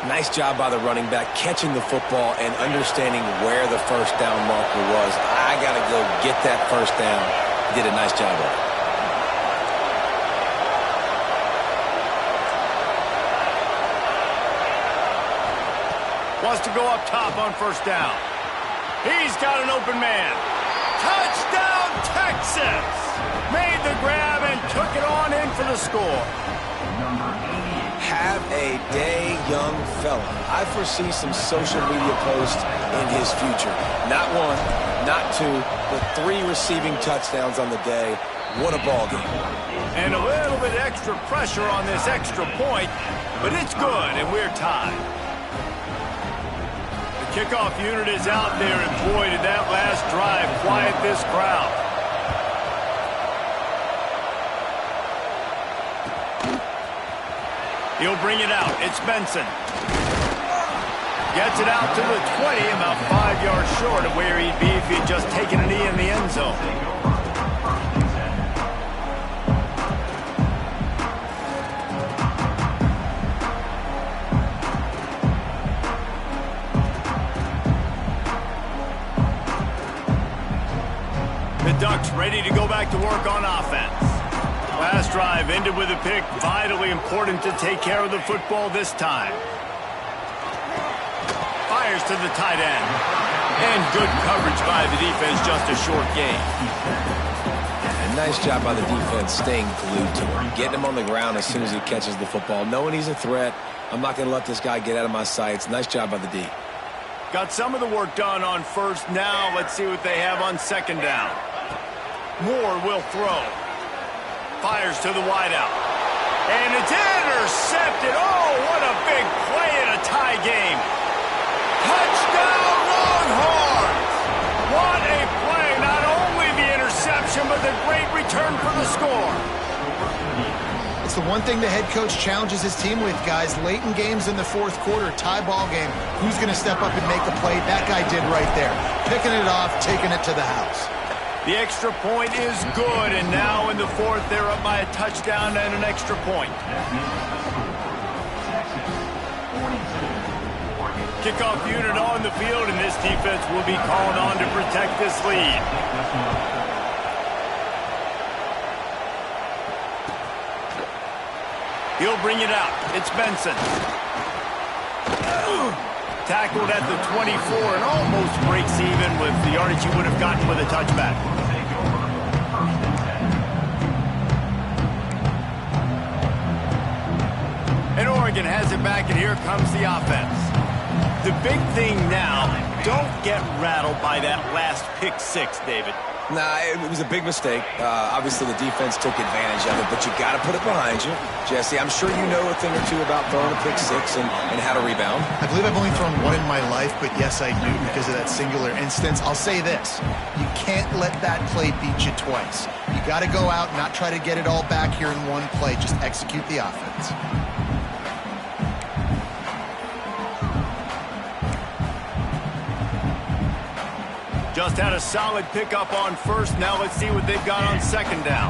Nice job by the running back, catching the football and understanding where the first down marker was. I got to go get that first down. He did a nice job of it. Wants to go up top on first down. He's got an open man. Touchdown, Texas! Made the grab and took it on in for the score. Have a day, young fella. I foresee some social media posts in his future. Not one, not two, but 3 receiving touchdowns on the day. What a ball game. And a little bit extra pressure on this extra point, but it's good, and we're tied. The kickoff unit is out there, and boy, did that last drive quiet this crowd. He'll bring it out. It's Benson. Gets it out to the 20, about 5 yards short of where he'd be if he'd just taken a knee in the end zone. looks ready to go back to work on offense. Last drive ended with a pick. Vitally important to take care of the football this time. Fires to the tight end. And good coverage by the defense, just a short gain. And nice job by the defense staying glued to him. Getting him on the ground as soon as he catches the football. Knowing he's a threat. I'm not going to let this guy get out of my sights. Nice job by the D. Got some of the work done on first. Now let's see what they have on second down. Moore will throw. Fires to the wideout. And it's intercepted. Oh, what a big play in a tie game. Touchdown, Longhorns! What a play. Not only the interception, but the great return for the score. It's the one thing the head coach challenges his team with, guys. Late in games in the fourth quarter, tie ball game. Who's going to step up and make a play? That guy did right there. Picking it off, taking it to the house. The extra point is good, and now in the fourth, they're up by a touchdown and an extra point. Kickoff unit on the field, and this defense will be called on to protect this lead. He'll bring it out. It's Benson. Tackled at the 24 and almost breaks even with the yardage he would have gotten with a touchback. And Oregon has it back, and here comes the offense. The big thing now, don't get rattled by that last pick six, David. Nah, it was a big mistake. Obviously, the defense took advantage of it, but you got to put it behind you. Jesse, I'm sure you know a thing or two about throwing a pick six and how to rebound. I believe I've only thrown one in my life, but yes, I do because of that singular instance. I'll say this. You can't let that play beat you twice. You got to go out and not try to get it all back here in one play. Just execute the offense. Just had a solid pickup on first. Now let's see what they've got on second down.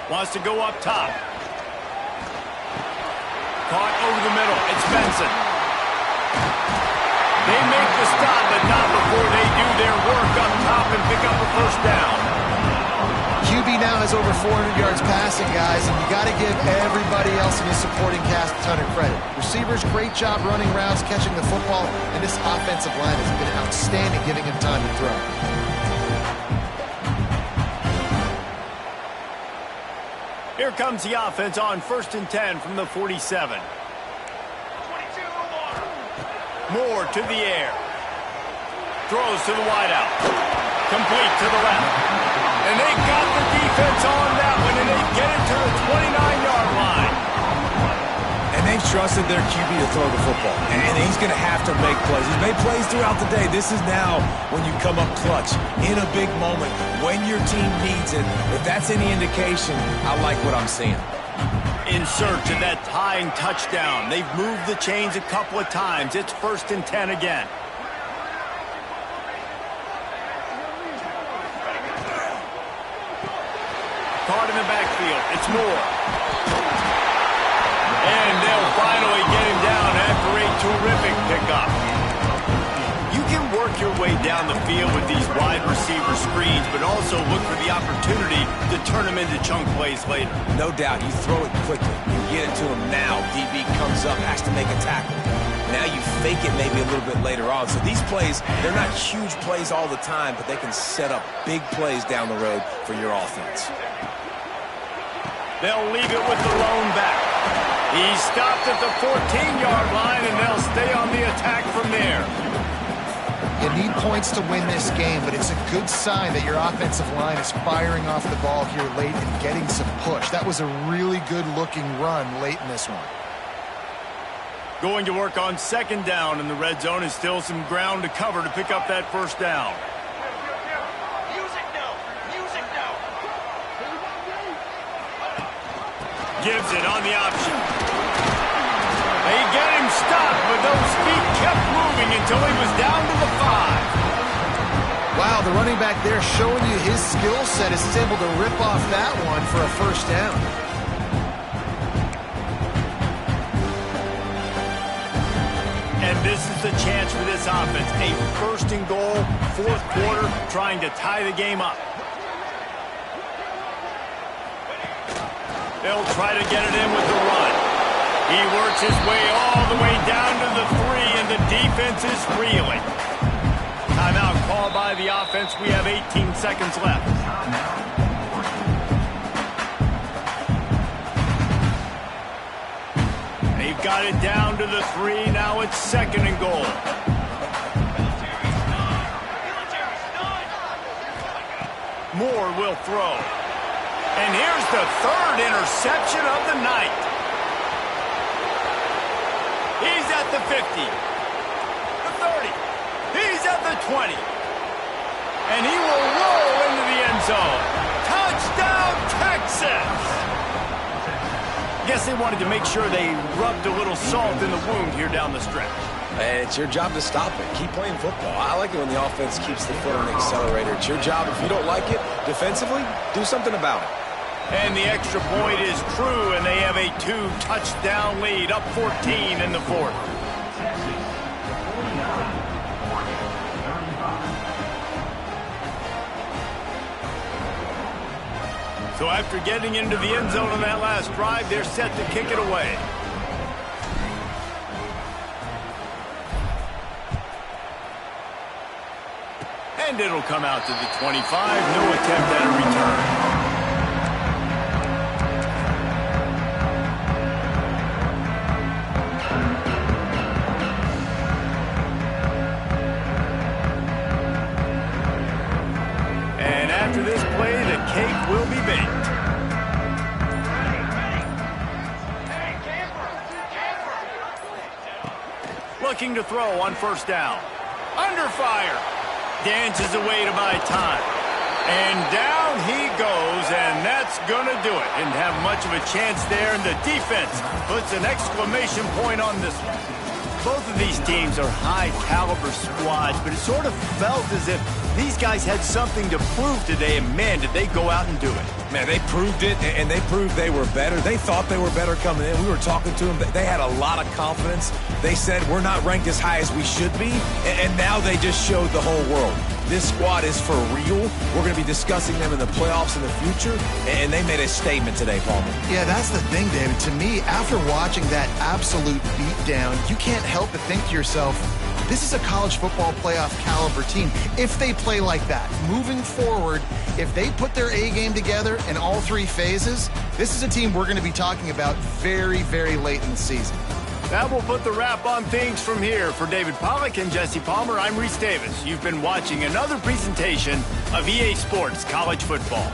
Wants to go up top. Caught over the middle. It's Benson. They make the stop, but not before they do their work up top and pick up a first down. QB now has over 400 yards passing, guys, and you got to give everybody else in his supporting cast a ton of credit. Receivers, great job running routes, catching the football, and this offensive line has been outstanding, giving him time to throw. Here comes the offense on 1st and 10 from the 47. Moore to the air. Throws to the wideout. Complete to the left. And they got the defense on that one, and they get it to the 29-yard line. And they've trusted their QB to throw the football. And he's going to have to make plays. He's made plays throughout the day. This is now when you come up clutch in a big moment when your team needs it. If that's any indication, I like what I'm seeing. In search of that tying touchdown. They've moved the chains a couple of times. It's 1st and 10 again. Caught in the backfield. It's Moore. And they'll finally get him down after a terrific pickup. You can work your way down the field with these wide receiver screens, but also look for the opportunity to turn them into chunk plays later. No doubt, you throw it quickly. You get it to him now. DB comes up, has to make a tackle. Now you fake it maybe a little bit later on. So these plays, they're not huge plays all the time, but they can set up big plays down the road for your offense. They'll leave it with the lone back. He stopped at the 14-yard line, and they'll stay on the attack from there. You need points to win this game, but it's a good sign that your offensive line is firing off the ball here late and getting some push. That was a really good-looking run late in this one. Going to work on second down, and the red zone is still some ground to cover to pick up that first down. Gives it on the option. They get him stopped, but those feet kept moving until he was down to the 5. Wow, the running back there showing you his skill set as he's able to rip off that one for a first down. And This is the chance for this offense. A first and goal, fourth quarter, trying to tie the game up. They'll try to get it in with the run. He works his way all the way down to the 3, and the defense is reeling. Timeout called by the offense. We have 18 seconds left. They've got it down to the 3. Now it's second and goal. Moore will throw. And here's the third interception of the night. He's at the 50, the 30, he's at the 20. And he will roll into the end zone. Touchdown, Texas! Guess they wanted to make sure they rubbed a little salt in the wound here down the stretch. And it's your job to stop it. Keep playing football. I like it when the offense keeps the foot on the accelerator. It's your job. If you don't like it defensively, do something about it. And the extra point is true, and they have a 2-touchdown lead, up 14 in the fourth. So after getting into the end zone on that last drive, they're set to kick it away. And it'll come out to the 25. No attempt at a return. After this play, the cake will be baked. Looking to throw on first down. Under fire. Dances away to buy time. And down he goes, and that's going to do it. Didn't have much of a chance there, and the defense puts an exclamation point on this one. Both of these teams are high-caliber squads, but it sort of felt as if these guys had something to prove today, and man, did they go out and do it. Man, they proved it, and they proved they were better. They thought they were better coming in. We were talking to them. They had a lot of confidence. They said, we're not ranked as high as we should be, and now they just showed the whole world. This squad is for real. We're going to be discussing them in the playoffs in the future, and they made a statement today, Palmer. Yeah, that's the thing, David. To me, after watching that absolute beatdown, you can't help but think to yourself, this is a college football playoff caliber team. If they play like that, moving forward, if they put their A game together in all three phases, this is a team we're going to be talking about very, very late in the season. That will put the wrap on things from here. For David Pollack and Jesse Palmer, I'm Reese Davis. You've been watching another presentation of EA Sports College Football.